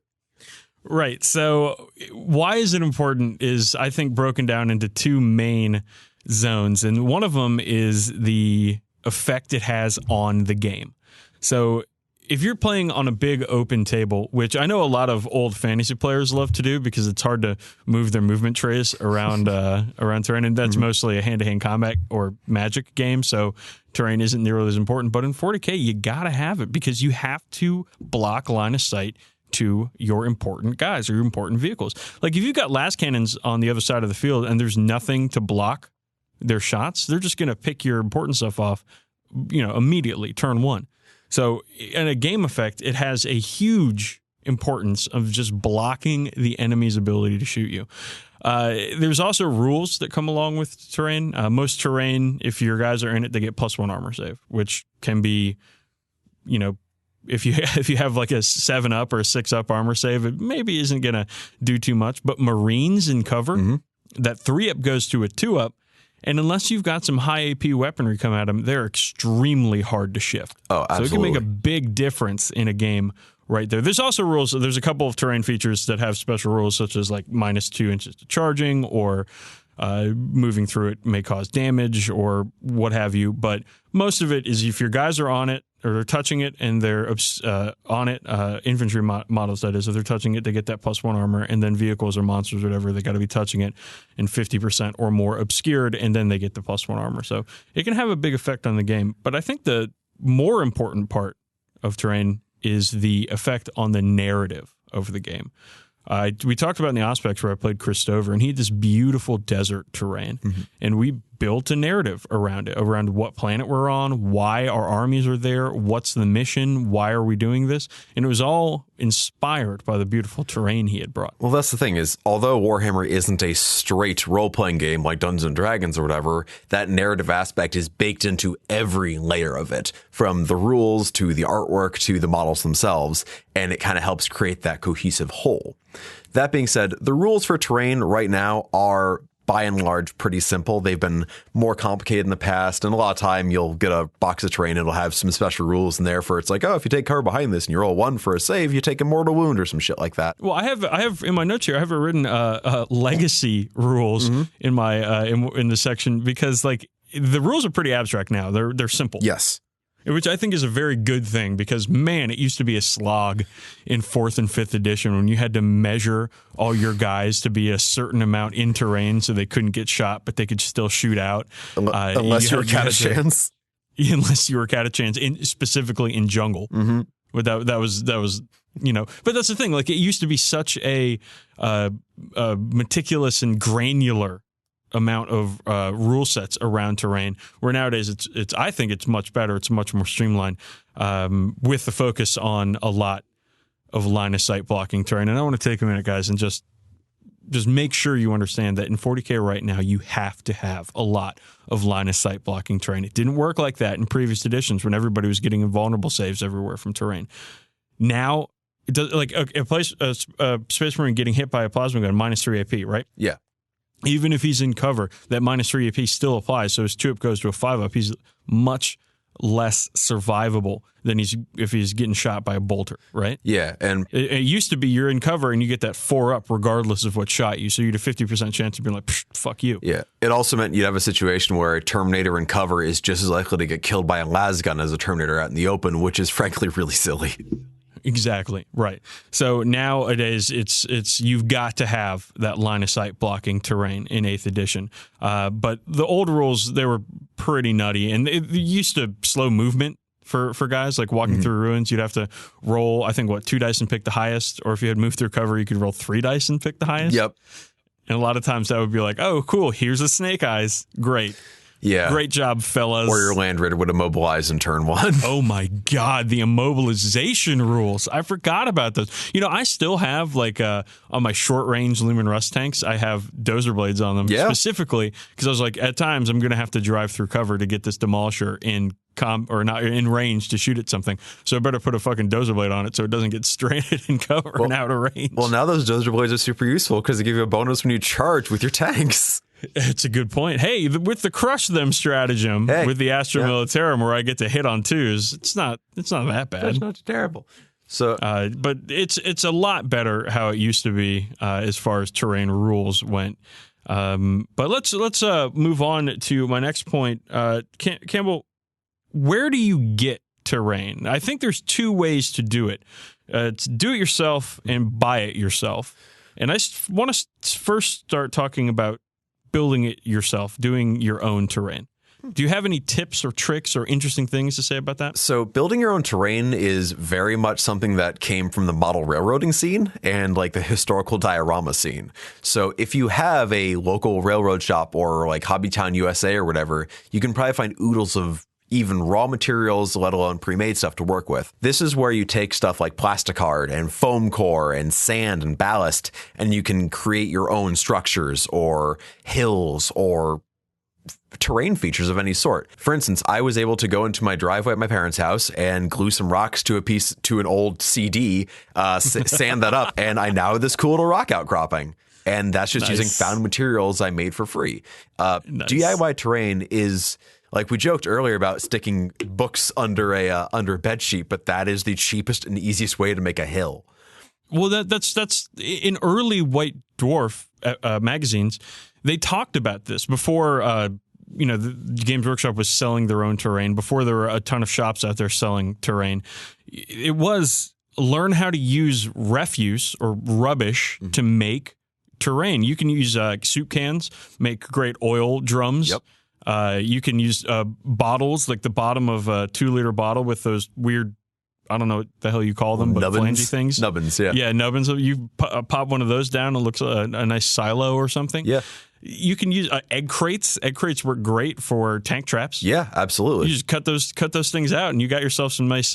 Right. So why is it important is, I think, broken down into two main zones, and one of them is the effect it has on the game. So if you're playing on a big open table, which I know a lot of old fantasy players love to do because it's hard to move their movement trays around terrain, and that's mostly a hand-to-hand combat or magic game, so terrain isn't nearly as important. But in 40K, you gotta have it because you have to block line of sight to your important guys or your important vehicles. Like if you've got las cannons on the other side of the field and there's nothing to block their shots, they're just gonna pick your important stuff off, immediately, turn one. So in a game effect, it has a huge importance of just blocking the enemy's ability to shoot you. There's also rules that come along with terrain. Most terrain, if your guys are in it, they get +1 armor save, which can be, if you have like a 7-up or a 6-up armor save, it maybe isn't going to do too much. But Marines in cover, that 3-up goes to a 2-up. And unless you've got some high AP weaponry come at them, they're extremely hard to shift. Oh, absolutely. So it can make a big difference in a game right there. There's also rules. There's a couple of terrain features that have special rules, such as like -2 inches to charging, or moving through it may cause damage, or what have you. But most of it is if your guys are on it, or they're touching it, and they're on it, infantry models, that is, if they're touching it, they get that +1 armor, and then vehicles or monsters or whatever, they got to be touching it and 50% or more obscured, and then they get the +1 armor. So it can have a big effect on the game. But I think the more important part of terrain is the effect on the narrative of the game. We talked about in the Auspex where I played Chris Stover, and he had this beautiful desert terrain, and we built a narrative around it, around what planet we're on, why our armies are there, what's the mission, why are we doing this? And it was all inspired by the beautiful terrain he had brought. Well, that's the thing is, although Warhammer isn't a straight role-playing game like Dungeons & Dragons or whatever, that narrative aspect is baked into every layer of it, from the rules to the artwork to the models themselves, and it kind of helps create that cohesive whole. That being said, the rules for terrain right now are by and large pretty simple. They've been more complicated in the past, and a lot of time you'll get a box of terrain, it'll have some special rules in there for it's like, oh, if you take cover behind this and you roll 1 for a save, you take a mortal wound or some shit like that. Well, I have in my notes here, I have it written legacy rules in my in the section, because like the rules are pretty abstract now. They're simple. Yes. Which I think is a very good thing, because, man, it used to be a slog in 4th and 5th edition when you had to measure all your guys to be a certain amount in terrain so they couldn't get shot, but they could still shoot out. Unless you were Catachans. Unless you were Catachans, specifically in jungle. Mm-hmm. But that was but that's the thing. Like, it used to be such a meticulous and granular amount of rule sets around terrain, where nowadays it's I think it's much better. It's much more streamlined, with the focus on a lot of line of sight blocking terrain. And I want to take a minute, guys, and just make sure you understand that in 40K right now, you have to have a lot of line of sight blocking terrain. It didn't work like that in previous editions when everybody was getting invulnerable saves everywhere from terrain. Now, it does, like a Space Marine getting hit by a plasma gun, -3 AP, right? Yeah. Even if he's in cover, that -3 AP still applies. So his 2-up goes to a 5-up. He's much less survivable than if he's getting shot by a bolter, right? Yeah, and it used to be you're in cover and you get that 4-up regardless of what shot you. So you had a 50% chance of being like, fuck you. Yeah, it also meant you'd have a situation where a Terminator in cover is just as likely to get killed by a lasgun as a Terminator out in the open, which is frankly really silly. Exactly, right. So nowadays, it's you've got to have that line of sight blocking terrain in 8th edition. But the old rules, they were pretty nutty, and it used to slow movement for guys, like walking through ruins. You'd have to roll, I think, 2 dice and pick the highest, or if you had moved through cover, you could roll 3 dice and pick the highest. Yep. And a lot of times that would be like, oh, cool, here's a snake eyes. Great. Yeah. Great job, fellas. Or your Land Raider would immobilize in turn 1. Oh my God, the immobilization rules. I forgot about those. I still have, on my short range Lumen Rust tanks, I have dozer blades on them. Yeah. Specifically, because I was like, at times I'm going to have to drive through cover to get this demolisher not in range to shoot at something. So I better put a fucking dozer blade on it so it doesn't get stranded in cover and out of range. Well, now those dozer blades are super useful because they give you a bonus when you charge with your tanks. It's a good point. Hey, with the crush them stratagem, with the Astra Militarum, where I get to hit on 2s, it's not that bad. That's not terrible. So, but it's a lot better how it used to be as far as terrain rules went. But let's move on to my next point. Campbell, where do you get terrain? I think there's 2 ways to do it. It's do it yourself and buy it yourself. And I want to first start talking about building it yourself, doing your own terrain. Do you have any tips or tricks or interesting things to say about that? So building your own terrain is very much something that came from the model railroading scene and like the historical diorama scene. So if you have a local railroad shop or like Hobbytown USA or whatever, you can probably find oodles of even raw materials, let alone pre-made stuff to work with. This is where you take stuff like plasticard and foam core and sand and ballast, and you can create your own structures or hills or terrain features of any sort. For instance, I was able to go into my driveway at my parents' house and glue some rocks to an old CD, sand that up, and I now have this cool little rock outcropping. And that's just using found materials I made for free. DIY terrain is, like we joked earlier about sticking books under a bed sheet, but that is the cheapest and easiest way to make a hill. Well, that's in early White Dwarf magazines. They talked about this before. The Games Workshop was selling their own terrain. Before there were a ton of shops out there selling terrain, it was learn how to use refuse or rubbish to make terrain. You can use soup cans, make great oil drums. Yep. You can use bottles, like the bottom of a 2-liter bottle with those weird I don't know what the hell you call them, but flangey things. Nubbins, yeah. Yeah, nubbins. You pop one of those down, it looks a nice silo or something. Yeah. You can use egg crates. Egg crates work great for tank traps. Yeah, absolutely. You just cut those things out, and you got yourself some nice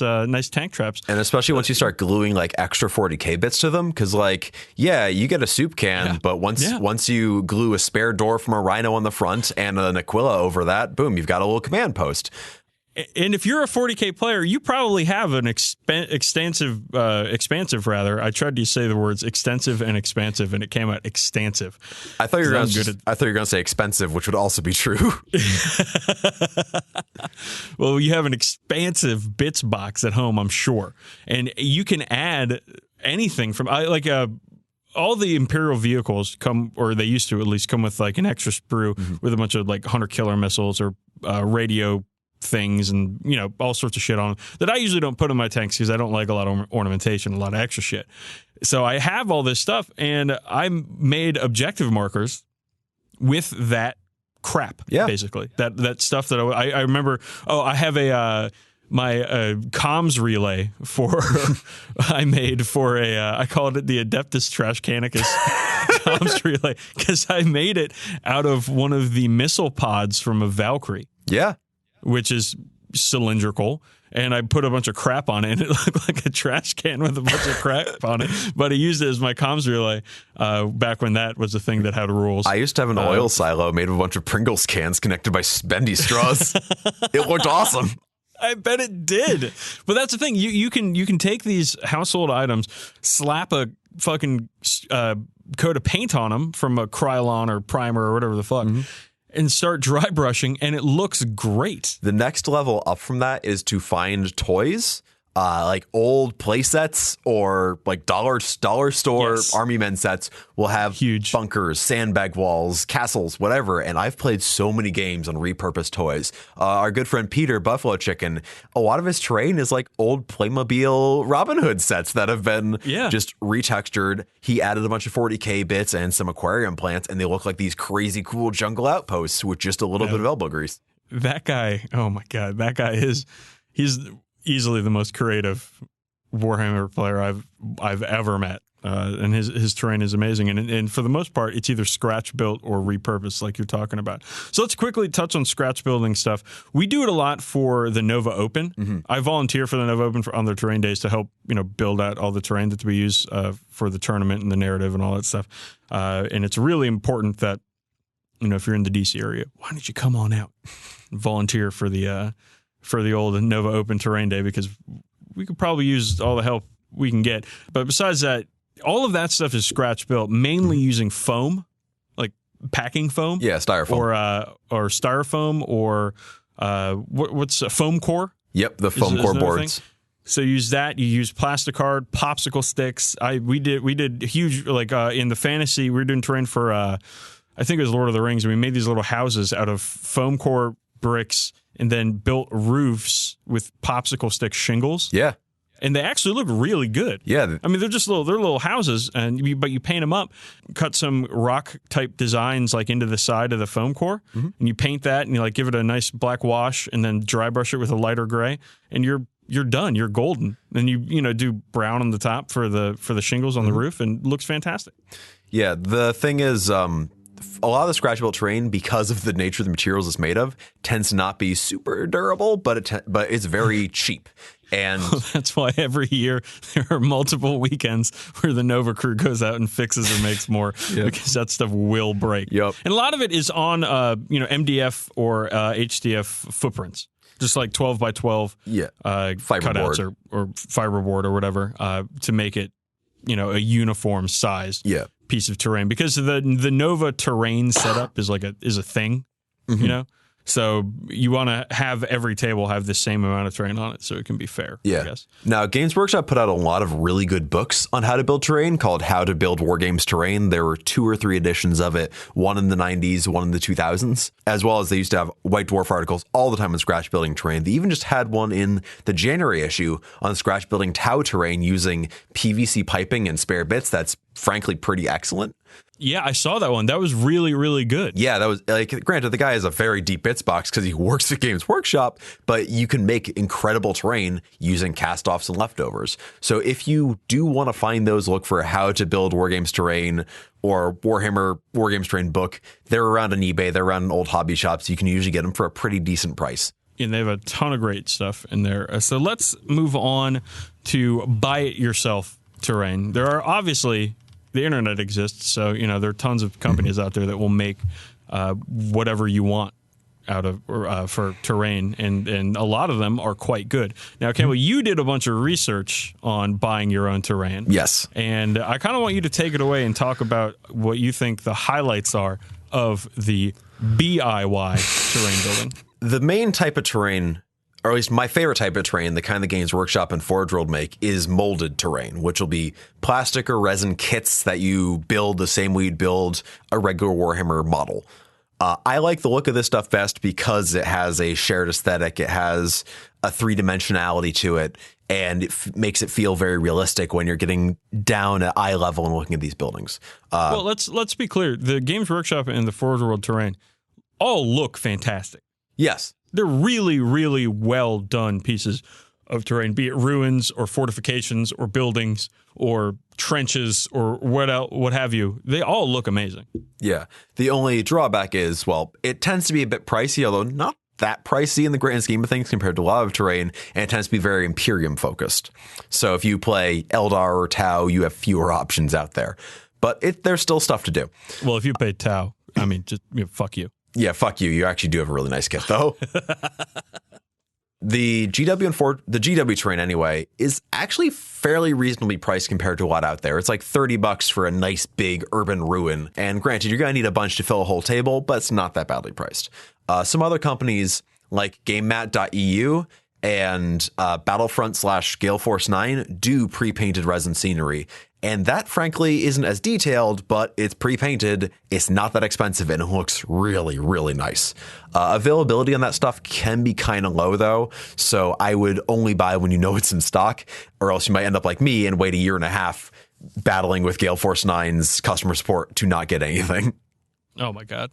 tank traps. And especially once you start gluing like extra 40k bits to them, because like, yeah, you get a soup can, but once you glue a spare door from a rhino on the front and an Aquila over that, boom, you've got a little command post. And if you're a 40k player, you probably have an expansive. I tried to say the words extensive and expansive, and it came out extensive. I thought you were going to say expensive, which would also be true. Well, you have an expansive bits box at home, I'm sure, and you can add anything from all the Imperial vehicles come, or they used to at least come with like an extra sprue with a bunch of like hunter killer missiles or radio things and all sorts of shit on them that I usually don't put in my tanks because I don't like a lot of ornamentation, a lot of extra shit. So I have all this stuff, and I made objective markers with that crap. Yeah, basically that stuff that I remember. Oh, I have my comms relay I made for I called it the Adeptus Trashcanicus comms relay because I made it out of one of the missile pods from a Valkyrie. Yeah. Which is cylindrical, and I put a bunch of crap on it, and it looked like a trash can with a bunch of crap on it, but I used it as my comms relay back when that was a thing that had rules. I used to have an oil silo made of a bunch of Pringles cans connected by bendy straws. It looked awesome. I bet it did. But that's the thing. You can take these household items, slap a fucking coat of paint on them from a Krylon or primer or whatever the fuck, and start dry brushing, and it looks great. The next level up from that is to find toys, like old play sets or like dollar store army men sets will have huge bunkers, sandbag walls, castles, whatever. And I've played so many games on repurposed toys. Our good friend Peter, Buffalo Chicken, a lot of his terrain is like old Playmobil Robin Hood sets that have been just retextured. He added a bunch of 40k bits and some aquarium plants, and they look like these crazy cool jungle outposts with just a little bit of elbow grease. That guy, oh my God, that guy he's easily the most creative Warhammer player I've ever met, and his terrain is amazing. And for the most part, it's either scratch built or repurposed, like you're talking about. So let's quickly touch on scratch building stuff. We do it a lot for the Nova Open. I volunteer for the Nova Open on their terrain days to help build out all the terrain that we use for the tournament and the narrative and all that stuff. And it's really important that if you're in the DC area, why don't you come on out and volunteer for the old Nova Open Terrain Day, because we could probably use all the help we can get. But besides that, all of that stuff is scratch built, mainly using foam, like packing foam. Yeah, styrofoam. Or styrofoam, or what's a foam core? Yep, the foam core boards. Thing. So use that. You use plasticard, popsicle sticks. We did huge, like in the fantasy, we were doing terrain for I think it was Lord of the Rings, and we made these little houses out of foam core bricks and then built roofs with popsicle stick shingles. Yeah. And they actually look really good. Yeah. I mean, they're little houses, but you paint them up, cut some rock type designs like into the side of the foam core, and you paint that, and you like give it a nice black wash, and then dry brush it with a lighter gray, and you're done. You're golden. And you do brown on the top for the shingles on the roof, and it looks fantastic. Yeah. The thing is, a lot of the scratch built terrain, because of the nature of the materials it's made of, tends to not be super durable, but it's very cheap. And that's why every year there are multiple weekends where the Nova crew goes out and fixes and makes more, because that stuff will break. Yep. And a lot of it is on MDF or HDF footprints, just like 12 by 12 cutouts or fiberboard or whatever, to make it a uniform size piece of terrain, because the Nova terrain setup is a thing, so you want to have every table have the same amount of terrain on it so it can be fair. I guess. Now, Games Workshop put out a lot of really good books on how to build terrain called How to Build Wargames Terrain. There were 2 or 3 editions of it, one in the 90s, one in the 2000s, as well as they used to have White Dwarf articles all the time on scratch building terrain. They even just had one in the January issue on scratch building Tau terrain using PVC piping and spare bits that's frankly pretty excellent. Yeah, I saw that one. That was really, really good. Yeah, that was like, granted, the guy has a very deep bits box because he works at Games Workshop, but you can make incredible terrain using cast-offs and leftovers. So if you do want to find those, look for how to build Wargames terrain or Warhammer Wargames terrain book. They're around on eBay. They're around in old hobby shops. You can usually get them for a pretty decent price. And they have a ton of great stuff in there. So let's move on to buy it yourself terrain. There are obviously... The internet exists, so there are tons of companies out there that will make whatever you want out of for terrain, and a lot of them are quite good. Now, Campbell, you did a bunch of research on buying your own terrain. Yes, and I kind of want you to take it away and talk about what you think the highlights are of the BIY terrain building. The main type of terrain, or at least my favorite type of terrain, the kind the Games Workshop and Forge World make, is molded terrain, which will be plastic or resin kits that you build the same way you'd build a regular Warhammer model. I like the look of this stuff best because it has a shared aesthetic. It has a three-dimensionality to it, and it makes it feel very realistic when you're getting down at eye level and looking at these buildings. Well, let's be clear. The Games Workshop and the Forge World terrain all look fantastic. Yes. They're really, really well done pieces of terrain, be it ruins or fortifications or buildings or trenches or what have you. They all look amazing. Yeah. The only drawback is, well, it tends to be a bit pricey, although not that pricey in the grand scheme of things compared to a lot of terrain, and it tends to be very Imperium focused. So if you play Eldar or Tau, you have fewer options out there. But there's still stuff to do. Well, if you pay Tau, I mean, just fuck you. Yeah, fuck you. You actually do have a really nice kit, though. The GW terrain, anyway, is actually fairly reasonably priced compared to a lot out there. It's like $30 for a nice big urban ruin. And granted, you're going to need a bunch to fill a whole table, but it's not that badly priced. Some other companies like GameMat.eu and Battlefront/Galeforce 9 do pre-painted resin scenery. And that, frankly, isn't as detailed, but it's pre-painted. It's not that expensive, and it looks really, really nice. Availability on that stuff can be kind of low, though, so I would only buy when you know it's in stock, or else you might end up like me and wait a year and a half battling with Galeforce 9's customer support to not get anything. Oh, my God.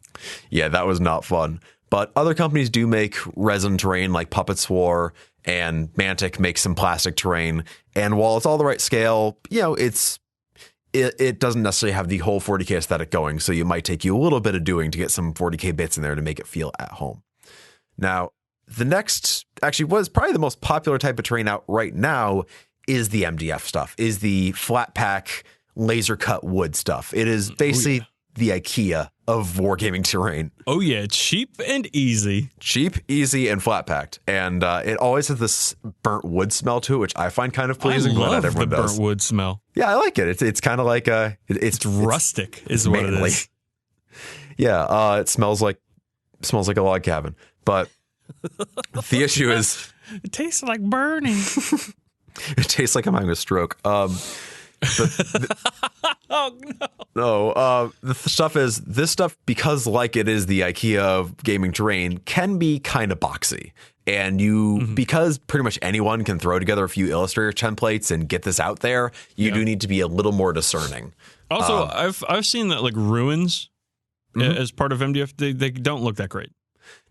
Yeah, that was not fun. But other companies do make resin terrain, like Puppets War, and Mantic makes some plastic terrain. And while it's all the right scale, it doesn't necessarily have the whole 40k aesthetic going. So it might take you a little bit of doing to get some 40k bits in there to make it feel at home. Now, the next, actually was probably the most popular type of terrain out right now, is the MDF stuff, is the flat pack laser cut wood stuff. It is basically the IKEA of wargaming terrain. Oh, yeah. It's cheap and easy. Cheap, easy, and flat packed. And it always has this burnt wood smell to it, which I find kind of pleasing. I love not everyone the does. burnt wood smell. Yeah, I like it. It's kind of like it's rustic, is what manly. it is. Yeah, it smells like a log cabin. But the issue is, it tastes like burning. It tastes like I'm having a stroke. Oh, no. No, the stuff is, this stuff, because like it is the IKEA of gaming terrain, can be kind of boxy. And because pretty much anyone can throw together a few Illustrator templates and get this out there, you do need to be a little more discerning. Also, I've seen that like ruins as part of MDF, they don't look that great.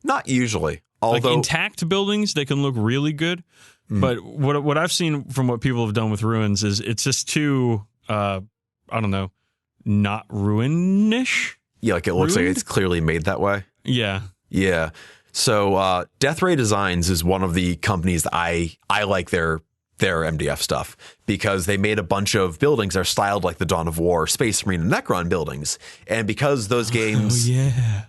Not usually. Although like intact buildings, they can look really good. But what I've seen from what people have done with ruins is it's just too, I don't know, not ruinish. Yeah, like it looks like it's clearly made that way. Yeah. Yeah. So Death Ray Designs is one of the companies that I like their MDF stuff, because they made a bunch of buildings that are styled like the Dawn of War, Space Marine, and Necron buildings. And because those games,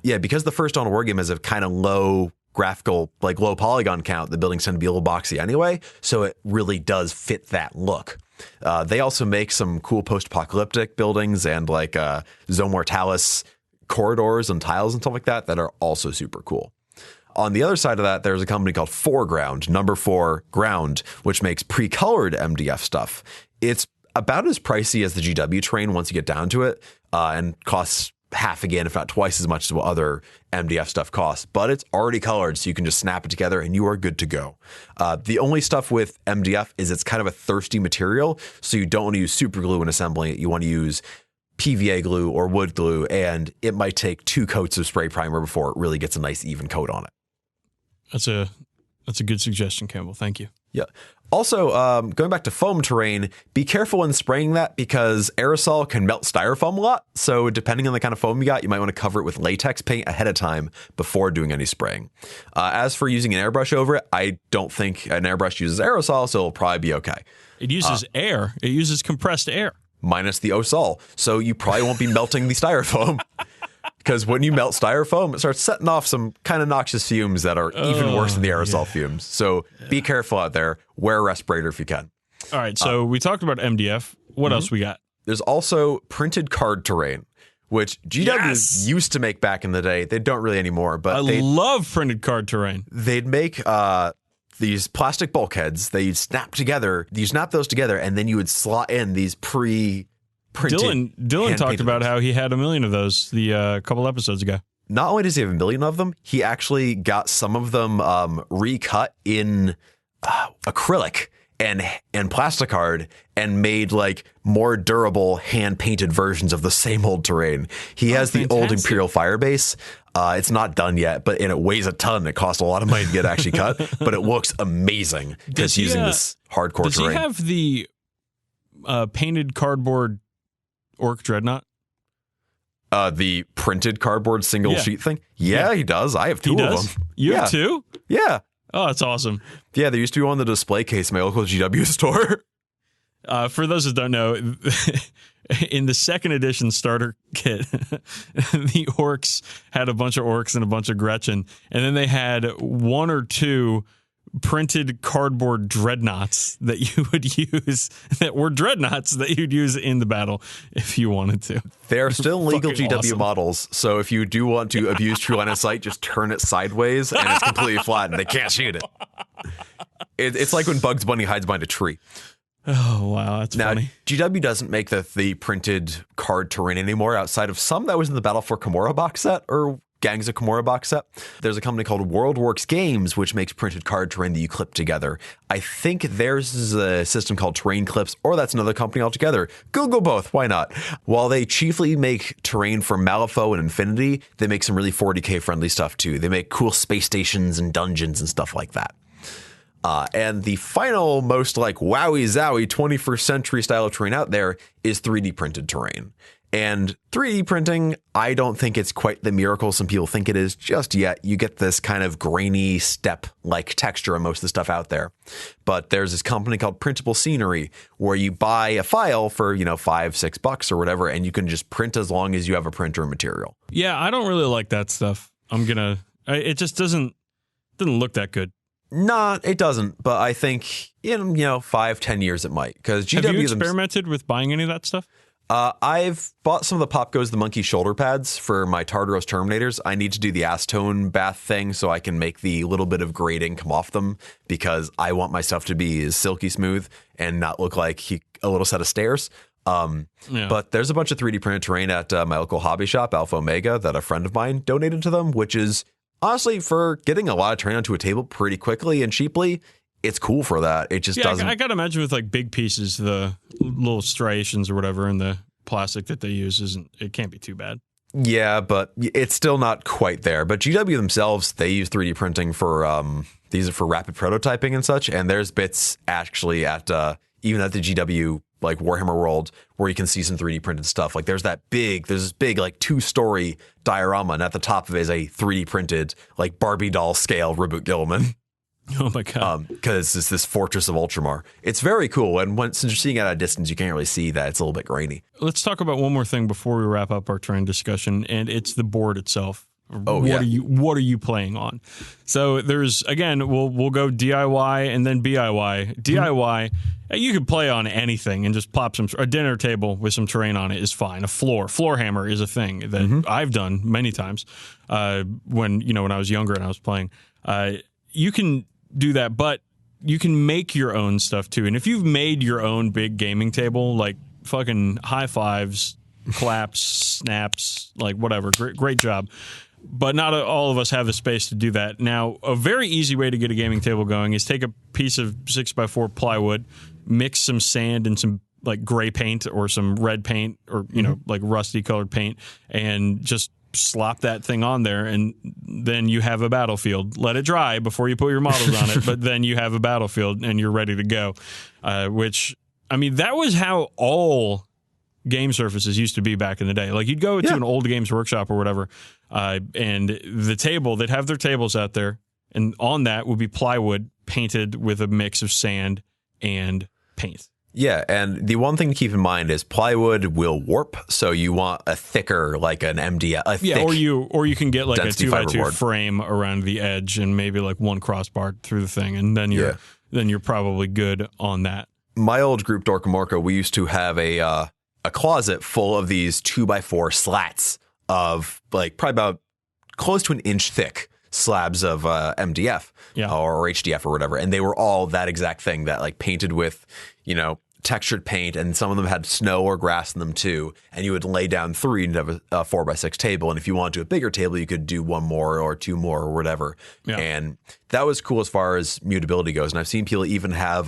because the first Dawn of War game has a kind of low graphical, like low polygon count, the buildings tend to be a little boxy anyway, so it really does fit that look. They also make some cool post-apocalyptic buildings and like Zone Mortalis corridors and tiles and stuff like that are also super cool. On the other side of that, there's a company called Foreground, number 4 Ground, which makes pre-colored MDF stuff. It's about as pricey as the GW terrain once you get down to it, and costs half again, if not twice as much as what other MDF stuff costs. But it's already colored, so you can just snap it together and you are good to go. The only stuff with MDF is it's kind of a thirsty material, so you don't want to use super glue when assembling it. You want to use PVA glue or wood glue, and it might take 2 coats of spray primer before it really gets a nice even coat on it. That's a good suggestion, Campbell. Thank you. Yeah. Also, going back to foam terrain, be careful when spraying that because aerosol can melt styrofoam a lot. So depending on the kind of foam you got, you might want to cover it with latex paint ahead of time before doing any spraying. As for using an airbrush over it, I don't think an airbrush uses aerosol, so it'll probably be okay. It uses air. It uses compressed air. Minus the osol. So you probably won't be melting the styrofoam. Because when you melt styrofoam, it starts setting off some kind of noxious fumes that are even worse than the aerosol fumes. So be careful out there. Wear a respirator if you can. All right. So we talked about MDF. What else we got? There's also printed card terrain, which GW used to make back in the day. They don't really anymore. But I love printed card terrain. They'd make these plastic bulkheads. They'd snap those together, and then you would slot in these pre-printed. Dylan talked about how he had 1 million of those a couple episodes ago. Not only does he have 1 million of them, he actually got some of them recut in acrylic and plasticard and made like more durable hand painted versions of the same old terrain. He has the old Imperial Firebase. It's not done yet, and it weighs a ton. It costs a lot of money to get actually cut, but it looks amazing because using this hardcore terrain. Does he have the painted cardboard Orc Dreadnought? The printed cardboard single sheet thing? Yeah, he does. I have 2 of them. You have 2? Yeah. Oh, that's awesome. Yeah, there used to be one on the display case in my local GW store. For those that don't know, in the 2nd edition starter kit, the orcs had a bunch of orcs and a bunch of Gretchen, and then they had 1 or 2 printed cardboard dreadnoughts that you would use that were dreadnoughts that you'd use in the battle if you wanted to. They're still legal GW models, so if you do want to abuse true line of sight, just turn it sideways and it's completely flat and they can't shoot it. It's like when Bugs Bunny hides behind a tree. Oh, wow, that's funny. GW doesn't make the printed card terrain anymore outside of some that was in the Battle for Kimura box set or Gangs of Kimura box set. There's a company called WorldWorks Games, which makes printed card terrain that you clip together. I think theirs is a system called Terrain Clips, or that's another company altogether. Google both. Why not? While they chiefly make terrain for Malifaux and Infinity, they make some really 40k friendly stuff too. They make cool space stations and dungeons and stuff like that. And the final most like wowie zowie 21st century style of terrain out there is 3D printed terrain. And 3D printing, I don't think it's quite the miracle some people think it is just yet. You get this kind of grainy step-like texture on most of the stuff out there. But there's this company called Printable Scenery where you buy a file for, $5, $6 or whatever, and you can just print as long as you have a printer and material. Yeah, I don't really like that stuff. It just doesn't look that good. Nah, it doesn't. But I think in, 5-10 years it might. Because GW Have you experimented with buying any of that stuff? I've bought some of the Pop Goes the Monkey shoulder pads for my Tartaros Terminators. I need to do the acetone bath thing so I can make the little bit of grading come off them because I want my stuff to be silky smooth and not look like a little set of stairs. But there's a bunch of 3D printed terrain at my local hobby shop, Alpha Omega, that a friend of mine donated to them, which is honestly for getting a lot of terrain onto a table pretty quickly and cheaply. It's cool for that. It just doesn't. I gotta imagine with like big pieces, the little striations or whatever in the plastic that they use it can't be too bad. Yeah, but it's still not quite there. But GW themselves, they use 3D printing for these are for rapid prototyping and such. And there's bits actually at even at the GW like Warhammer World where you can see some 3D printed stuff. Like there's this big like 2-story diorama, and at the top of it is a 3D printed like Barbie doll scale Reboot Gilliman. Oh my god! Because it's this Fortress of Ultramar. It's very cool, and since you're seeing it at a distance, you can't really see that it's a little bit grainy. Let's talk about one more thing before we wrap up our terrain discussion, and it's the board itself. What are you playing on? So there's we'll go DIY and then BIY. DIY, you can play on anything and just plop a dinner table with some terrain on it is fine. A floor hammer is a thing that I've done many times when I was younger and I was playing. You can do that, but you can make your own stuff too. And if you've made your own big gaming table, like fucking high fives, claps, snaps, like whatever. Great job. But not all of us have the space to do that. Now, a very easy way to get a gaming table going is take a piece of 6x4 plywood, mix some sand and some like gray paint or some red paint or, like rusty colored paint, and just slop that thing on there, and then you have a battlefield. Let it dry before you put your models on it, but then you have a battlefield and you're ready to go. Which, I mean, that was how all game surfaces used to be back in the day. Like, you'd go to an old Games Workshop or whatever, and the table, they'd have their tables out there, and on that would be plywood painted with a mix of sand and paint. Yeah, and the one thing to keep in mind is plywood will warp, so you want a thicker, like an MDF. Or you can get like a 2x2 fiberboard frame around the edge and maybe like one crossbar through the thing, and then you're probably good on that. My old group, Dorka Morka, we used to have a closet full of these 2x4 slats of like probably about close to an inch thick slabs of MDF or HDF or whatever, and they were all that exact thing, that like painted with textured paint, and some of them had snow or grass in them too, and you would lay down 3 and have a 4x6 table, and if you wanted to do a bigger table you could do 1 more or 2 more or whatever, and that was cool as far as mutability goes. And I've seen people even have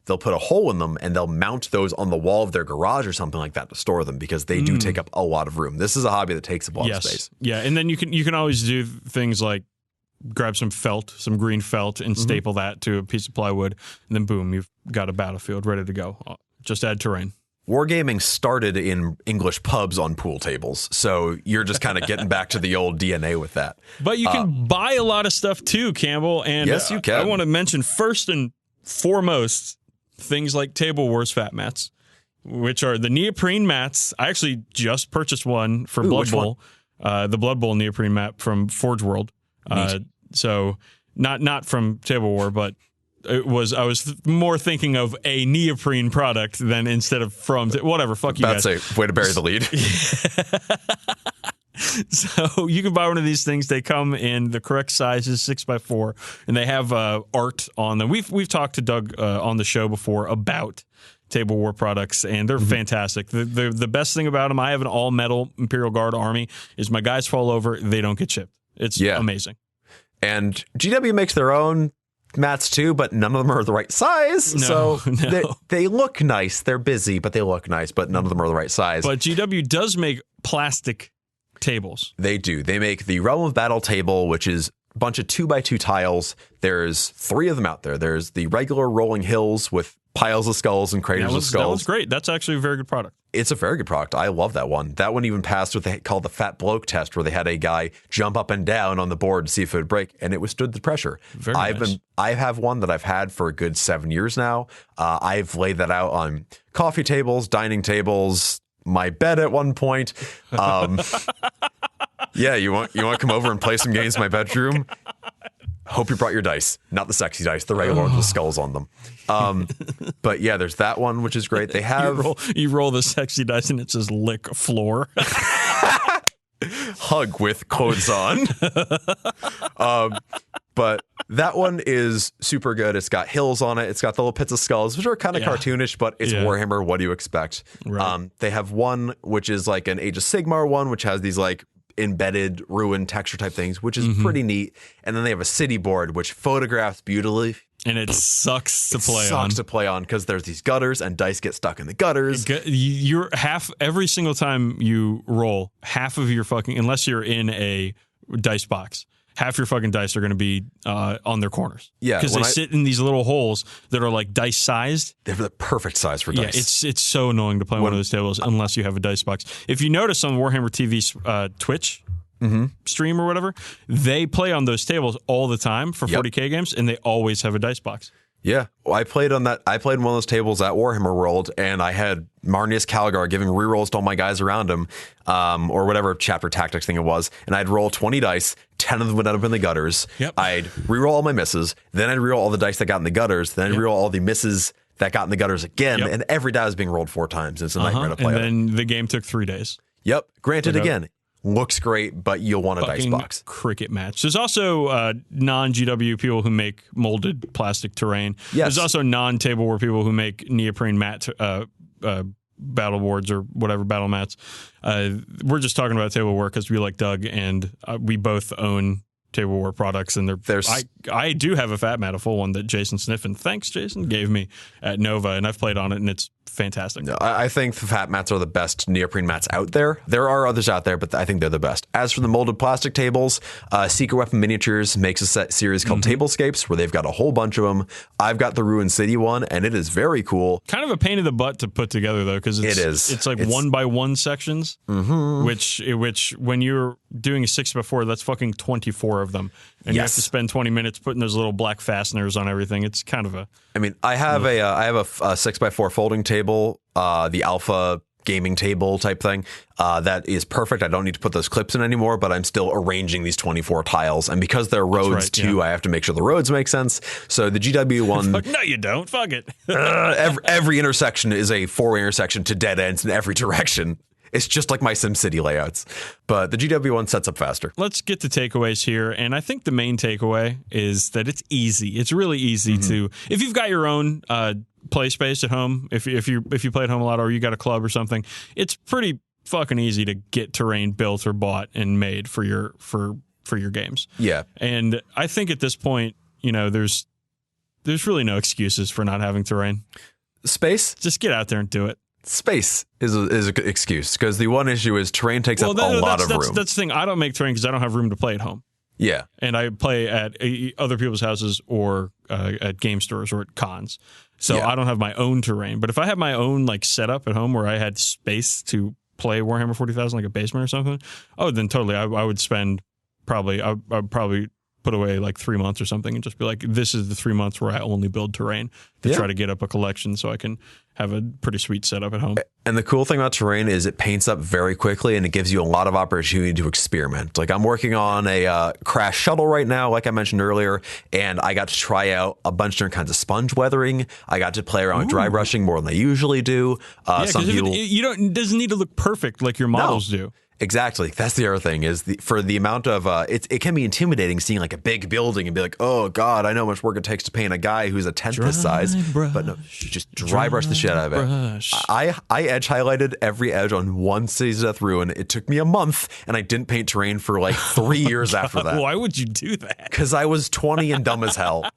they'll put a hole in them and they'll mount those on the wall of their garage or something like that to store them, because they do take up a lot of room. This is a hobby that takes up a lot of space. Yeah, and then you can always do things like grab some green felt, and staple that to a piece of plywood, and then boom, you've got a battlefield ready to go. Just add terrain. Wargaming started in English pubs on pool tables, so you're just kind of getting back to the old DNA with that. But you can buy a lot of stuff too, Campbell, and yes, you can. I want to mention first and foremost things like Table Wars fat mats, which are the neoprene mats. I actually just purchased one for Blood Bowl, the Blood Bowl neoprene mat from Forge World. So not from Table War, but I was more thinking of a neoprene product than instead of from whatever. Fuck you guys. That's a way to bury the lead. So you can buy one of these things. They come in the correct sizes, 6x4, and they have art on them. We've talked to Doug on the show before about Table War products, and they're fantastic. The best thing about them, I have an all metal Imperial Guard army, is my guys fall over, they don't get chipped. It's amazing. And GW makes their own mats too, but none of them are the right size. They look nice. They're busy, but they look nice, but none of them are the right size. But GW does make plastic tables. They do. They make the Realm of Battle table, which is a bunch of 2x2 tiles. There's 3 of them out there. There's the regular rolling hills with piles of skulls and craters of skulls. That was great. That's actually a very good product. It's a very good product. I love that one. That one even passed what they called the Fat Bloke test, where they had a guy jump up and down on the board to see if it would break, and it withstood the pressure. I have one that I've had for a good 7 years now. I've laid that out on coffee tables, dining tables, my bed at one point. Yeah, you want to come over and play some games in my bedroom? Hope you brought your dice, not the sexy dice, the regular ones with skulls on them. But yeah, there's that one, which is great. They have you roll the sexy dice and it says lick floor. Hug with clothes on. But that one is super good. It's got hills on it. It's got the little pits of skulls, which are kind of cartoonish, but it's Warhammer. What do you expect? Right. They have one which is like an Age of Sigmar one, which has these like embedded ruin texture type things, which is pretty neat. And then they have a city board which photographs beautifully, and it sucks to play on because there's these gutters and dice get stuck in the gutters. You're every single time you roll, half of your fucking, unless you're in a dice box, half your fucking dice are going to be on their corners. Yeah, because they sit in these little holes that are like dice sized. They're the perfect size for dice. Yeah, it's so annoying to play one of those tables unless you have a dice box. If you notice on Warhammer TV's Twitch stream or whatever, they play on those tables all the time for 40k games, and they always have a dice box. Yeah, well, I played on that. I played one of those tables at Warhammer World, and I had Marnius Calgar giving rerolls to all my guys around him, or whatever chapter tactics thing it was, and I'd roll 20 dice, 10 of them would end up in the gutters. Yep. I'd reroll all my misses, then I'd reroll all the dice that got in the gutters, then I'd reroll all the misses that got in the gutters again, and every die was being rolled 4 times. It's a nightmare to play. And then the game took 3 days. Yep. Granted, again, looks great, but you'll want a dice box. Cricket match. There's also non-GW people who make molded plastic terrain. Yes. There's also non-Table War people who make neoprene mat battle boards or whatever, battle mats. We're just talking about table war because we like Doug, and we both own table war products, and I do have a fat mat, a full one that Jason Sniffen, thanks Jason, gave me at Nova, and I've played on it, and it's fantastic. No, I think the fat mats are the best neoprene mats out there. There are others out there, but I think they're the best. As for the molded plastic tables, Secret Weapon Miniatures makes a set series called Tablescapes, where they've got a whole bunch of them. I've got the Ruin City one, and it is very cool. Kind of a pain in the butt to put together, though, because it's like 1x1 sections, which when you're doing a 6x4, that's fucking 24 of them. And you have to spend 20 minutes putting those little black fasteners on everything. It's kind of a... I mean, I have a 6x4 folding table, the Alpha gaming table type thing. That is perfect. I don't need to put those clips in anymore, but I'm still arranging these 24 tiles. And because they're roads too, I have to make sure the roads make sense. So the GW one... No, you don't. Fuck it. every intersection is a 4-way intersection to dead ends in every direction. It's just like my SimCity layouts. But the GW one sets up faster. Let's get to takeaways here. And I think the main takeaway is that it's easy. It's really easy to... If you've got your own play space at home, if you play at home a lot, or you got a club or something, it's pretty fucking easy to get terrain built or bought and made for your games. Yeah. And I think at this point, there's really no excuses for not having terrain. Space? Just get out there and do it. Space is an excuse, because the one issue is terrain takes up a lot of room. That's the thing. I don't make terrain because I don't have room to play at home. Yeah. And I play at other people's houses or at game stores or at cons. So I don't have my own terrain. But if I had my own setup at home where I had space to play Warhammer 40,000, like a basement or something, then totally I would spend I'd probably put away 3 months or something and just be like, this is the 3 months where I only build terrain to try to get up a collection so I can have a pretty sweet setup at home. And the cool thing about terrain is it paints up very quickly, and it gives you a lot of opportunity to experiment. I'm working on a crash shuttle right now, like I mentioned earlier, and I got to try out a bunch of different kinds of sponge weathering. I got to play around with dry brushing more than I usually do. Some people, it doesn't need to look perfect like your models do. Exactly. That's the other thing is for the amount of it can be intimidating seeing a big building and be like, oh God, I know how much work it takes to paint a guy who's a tenth this size. But no, just dry brush the shit out of it. I edge highlighted every edge on one Cities of Death Ruin. It took me a month, and I didn't paint terrain for 3 years after that. Why would you do that? Because I was 20 and dumb as hell.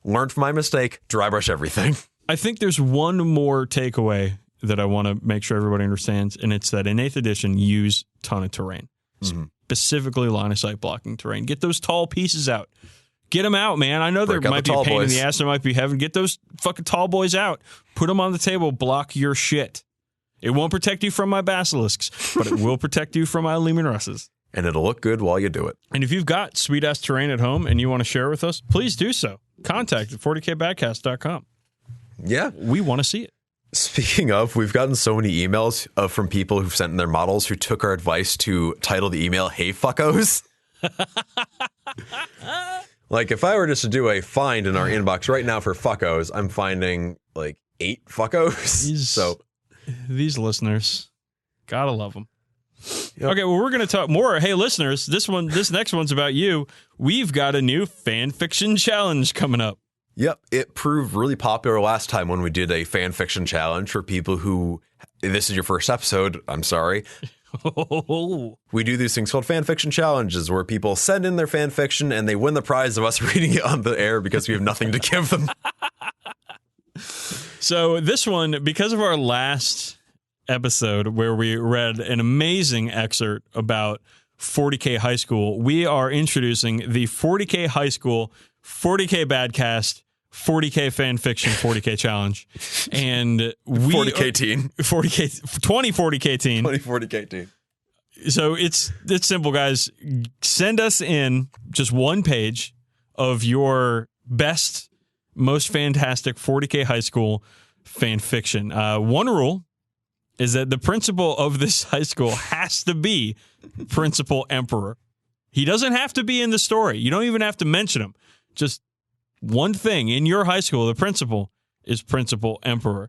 Learned from my mistake. Dry brush everything. I think there's one more takeaway that I want to make sure everybody understands, and it's that in 8th edition, use ton of terrain, specifically line of sight blocking terrain. Get those tall pieces out. Get them out, man. I know there might be a pain in the ass, there might be heaven. Get those fucking tall boys out. Put them on the table. Block your shit. It won't protect you from my basilisks, but it will protect you from my Lehman Russes. And it'll look good while you do it. And if you've got sweet-ass terrain at home and you want to share with us, please do so. Contact at 40kbadcast.com. Yeah. We want to see it. Speaking of, we've gotten so many emails from people who've sent in their models who took our advice to title the email, Hey Fuckos. If I were just to do a find in our inbox right now for fuckos, I'm finding 8 fuckos. These listeners, gotta love them. Yep. Okay, well, we're going to talk more. Hey, listeners, this next one's about you. We've got a new fan fiction challenge coming up. Yep, it proved really popular last time when we did a fan fiction challenge for people who, this is your first episode, I'm sorry. We do these things called fan fiction challenges where people send in their fan fiction and they win the prize of us reading it on the air because we have nothing to give them. So this one, because of our last episode where we read an amazing excerpt about 40k High School, we are introducing the 40k High School 40k Badcast 40k fan fiction 40k challenge, and we 40k teen 40k 2040k teen 2040k teen. So it's simple, guys. Send us in just one page of your best, most fantastic 40k high school fan fiction. One rule is that the principal of this high school has to be Principal Emperor. He doesn't have to be in the story. You don't even have to mention him. Just one thing in your high school, the principal is Principal Emperor.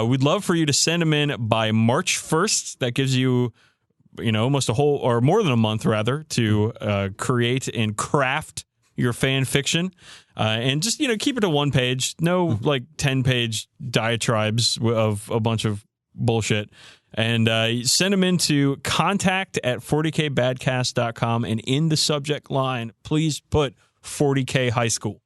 We'd love for you to send them in by March 1st. That gives you, almost a whole, or more than a month rather, to create and craft your fan fiction, and just keep it to one page. No like 10-page diatribes of a bunch of bullshit. And send them into contact@40kbadcast.com, and in the subject line, please put 40k high school.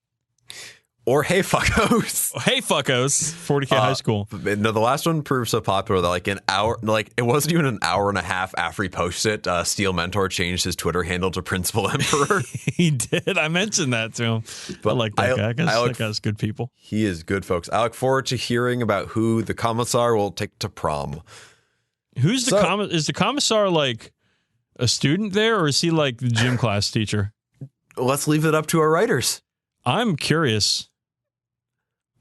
Or hey fuckos. Hey fuckos, 40k high school. No, the last one proved so popular that like an hour, like it wasn't even an hour and a half after he posted it, Steel Mentor changed his Twitter handle to Principal Emperor. He did. I mentioned that to him. But I like that guy. That guy's good people. He is good, folks. I look forward to hearing about who the commissar will take to prom. Is the commissar like a student there, or is he like the gym class teacher? Let's leave it up to our writers. I'm curious.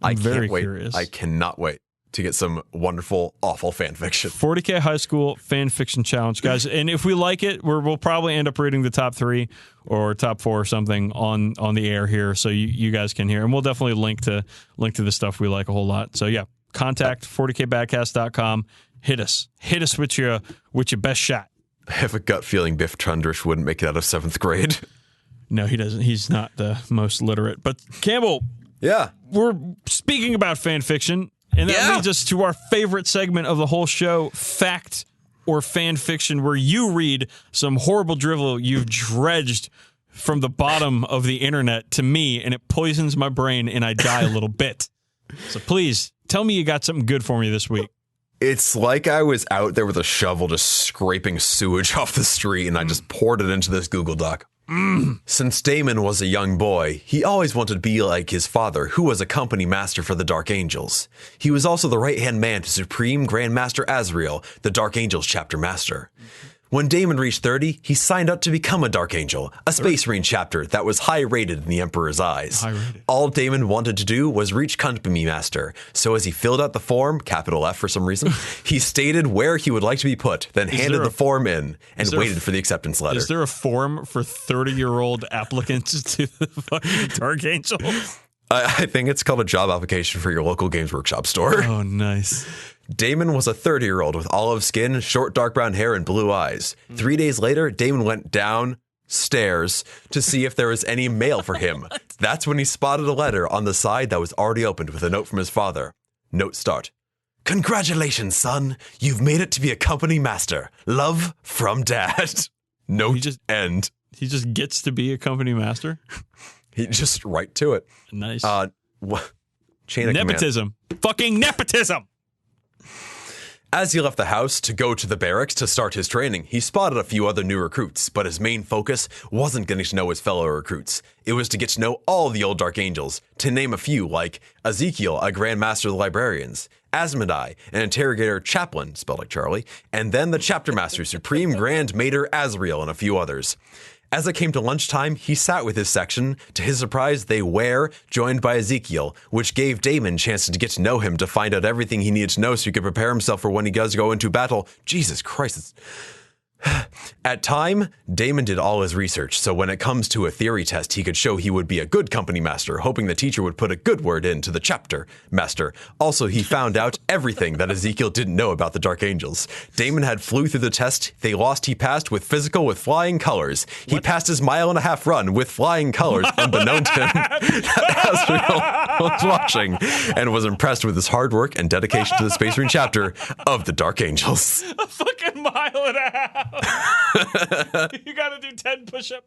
I'm very curious. I cannot wait to get some wonderful, awful fan fiction. 40k High School Fan Fiction Challenge, guys. And if we like it, we'll probably end up reading the top 3 or top 4 or something on the air here, so you guys can hear. And we'll definitely link to the stuff we like a whole lot. So yeah, contact 40kbadcast.com. Hit us with your best shot. I have a gut feeling Biff Trundrish wouldn't make it out of 7th grade. No, he doesn't. He's not the most literate. But Campbell, yeah, we're speaking about fan fiction, and that leads us to our favorite segment of the whole show, Fact or Fan Fiction, where you read some horrible drivel you've dredged from the bottom of the internet to me, and it poisons my brain, and I die a little bit. So please, tell me you got something good for me this week. It's like I was out there with a shovel just scraping sewage off the street, and I just poured it into this Google Doc. Since Damon was a young boy, he always wanted to be like his father, who was a company master for the Dark Angels. He was also the right-hand man to Supreme Grand Master Azrael, the Dark Angels chapter master. When Damon reached 30, he signed up to become a Dark Angel, a Space Marine chapter that was high-rated in the Emperor's eyes. All Damon wanted to do was reach Company Master, so as he filled out the form, capital F for some reason, he stated where he would like to be put, then handed the form in, and waited for the acceptance letter. Is there a form for 30-year-old applicants to the fucking Dark Angel? I think it's called a job application for your local Games Workshop store. Oh, nice. Damon was a 30-year-old with olive skin, short dark brown hair, and blue eyes. 3 days later, Damon went downstairs to see if there was any mail for him. That's when he spotted a letter on the side that was already opened with a note from his father. Note start. Congratulations, son. You've made it to be a company master. Love from Dad. Note end. He just gets to be a company master? He just right to it. Nice. Chain of nepotism. Fucking nepotism. As he left the house to go to the barracks to start his training, he spotted a few other new recruits, but his main focus wasn't getting to know his fellow recruits. It was to get to know all the old Dark Angels, to name a few like Ezekiel, a Grand Master of the Librarians, Asmodai, an interrogator chaplain, spelled like Charlie, and then the chapter master, Supreme Grand Mater Azrael, and a few others. As it came to lunchtime, he sat with his section. To his surprise, they were joined by Ezekiel, which gave Damon a chance to get to know him, to find out everything he needed to know so he could prepare himself for when he does go into battle. Jesus Christ. At time, Damon did all his research, so when it comes to a theory test, he could show he would be a good company master, hoping the teacher would put a good word into the chapter master. Also, he found out everything that Ezekiel didn't know about the Dark Angels. Damon had flew through the test. They lost, he passed with physical with flying colors. He passed his 1.5-mile run with flying colors, unbeknown to him that Azrael was watching, and was impressed with his hard work and dedication to the Space Marine chapter of the Dark Angels. A fucking 1.5 miles. You gotta do 10 push-ups,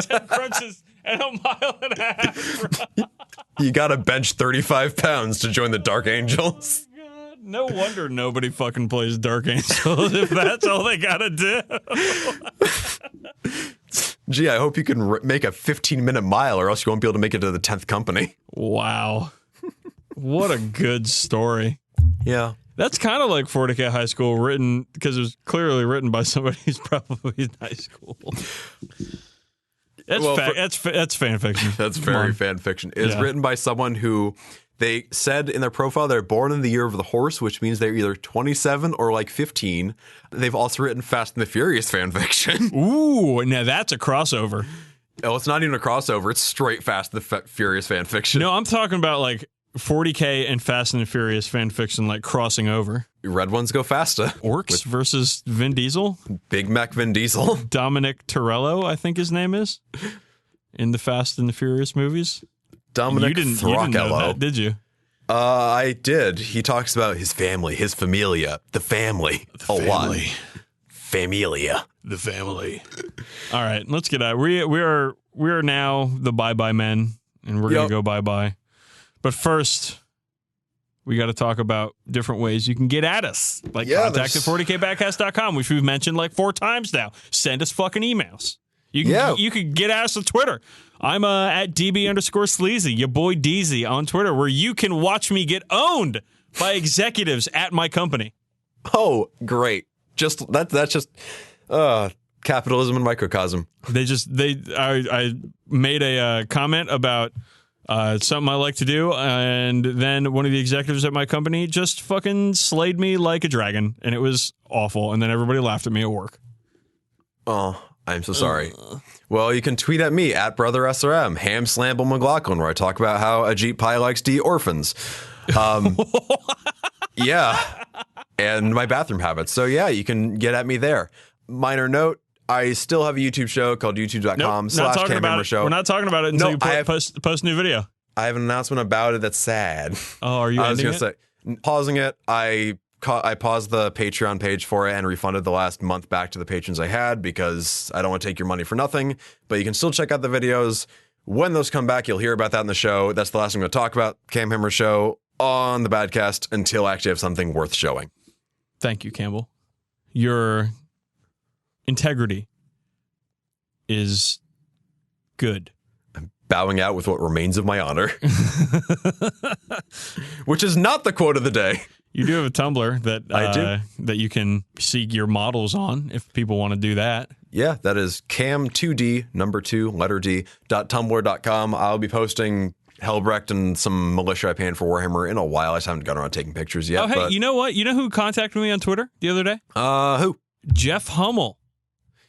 10 crunches, and 1.5 miles. You gotta bench 35 pounds to join the Dark Angels. Oh, God. No wonder nobody fucking plays Dark Angels if that's all they gotta do. Gee, I hope you can make a 15-minute mile, or else you won't be able to make it to the 10th company. Wow. What a good story. Yeah. That's kind of like 40k High School, written because it was clearly written by somebody who's probably in high school. That's fan fiction. That's very fan fiction. It's written by someone who they said in their profile they're born in the year of the horse, which means they're either 27 or like 15. They've also written Fast and the Furious fan fiction. Ooh, now that's a crossover. Oh, it's not even a crossover. It's straight Fast and the Furious fan fiction. No, I'm talking about like 40k and Fast and the Furious fan fiction, like crossing over. Red ones go faster. Orcs versus Vin Diesel. Big Mac Vin Diesel. Dominic Torello, I think his name is. in the Fast and the Furious movies? Dominic You didn't know that, did you? I did. He talks about his family, his familia, the family, a lot. Familia. The family. All right, let's get out. We are now the bye-bye men, and we're going to go bye-bye. But first, we got to talk about different ways you can get at us. Like contact at 40kbadcast.com, which we've mentioned like 4 times now. Send us fucking emails. You can get at us on Twitter. I'm at DB_sleazy, your boy Deezy on Twitter, where you can watch me get owned by executives at my company. Oh, great. That's just capitalism and microcosm. I made a comment about something I like to do, and then one of the executives at my company just fucking slayed me like a dragon, and it was awful, and then everybody laughed at me at work. Oh, I'm so sorry. Well, you can tweet at me at BrotherSRM, Ham Slamble McLaughlin, where I talk about how Ajit Pai likes to eat orphans. Yeah. And my bathroom habits. So yeah, you can get at me there. Minor note, I still have a YouTube show called youtube.com/CamHammerShow. We're not talking about it until you post a new video. I have an announcement about it that's sad. Oh, are you ending it? Say, pausing it. I paused the Patreon page for it and refunded the last month back to the patrons I had because I don't want to take your money for nothing. But you can still check out the videos. When those come back, you'll hear about that in the show. That's the last thing I'm going to talk about. Cam Hammer Show on the Badcast until I actually have something worth showing. Thank you, Campbell. Your integrity is good. I'm bowing out with what remains of my honor. Which is not the quote of the day. You do have a Tumblr that I do. That you can see your models on if people want to do that. Yeah, that is cam2d_d.tumblr.com. I'll be posting Helbrecht and some militia I painted for Warhammer in a while. I just haven't gotten around taking pictures yet. Oh, hey, you know what? You know who contacted me on Twitter the other day? Who? Jeff Hummel.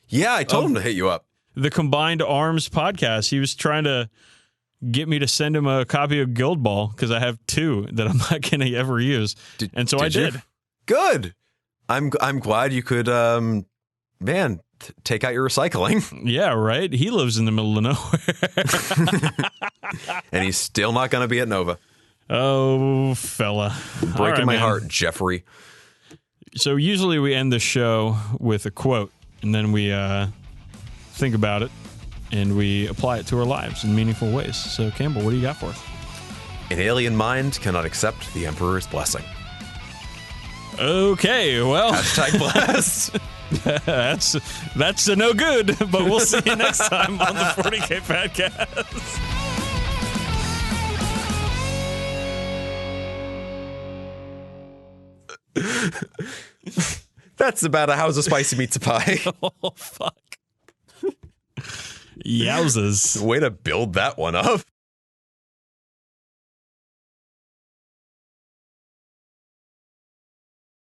Yeah, I told him to hit you up. The Combined Arms podcast. He was trying to get me to send him a copy of Guild Ball because I have 2 that I'm not going to ever use. And so I did. Good. I'm glad you could, take out your recycling. Yeah, right? He lives in the middle of nowhere. And he's still not going to be at Nova. Oh, fella. Breaking my heart, Jeffrey. So usually we end the show with a quote, and then we think about it, and we apply it to our lives in meaningful ways. So, Campbell, what do you got for us? An alien mind cannot accept the Emperor's blessing. Okay, well. #blast. That's a no good, but we'll see you next time on the 40k Badcast. That's about a house of spicy meats a pie. Oh, fuck. Yowzers. Way to build that one up.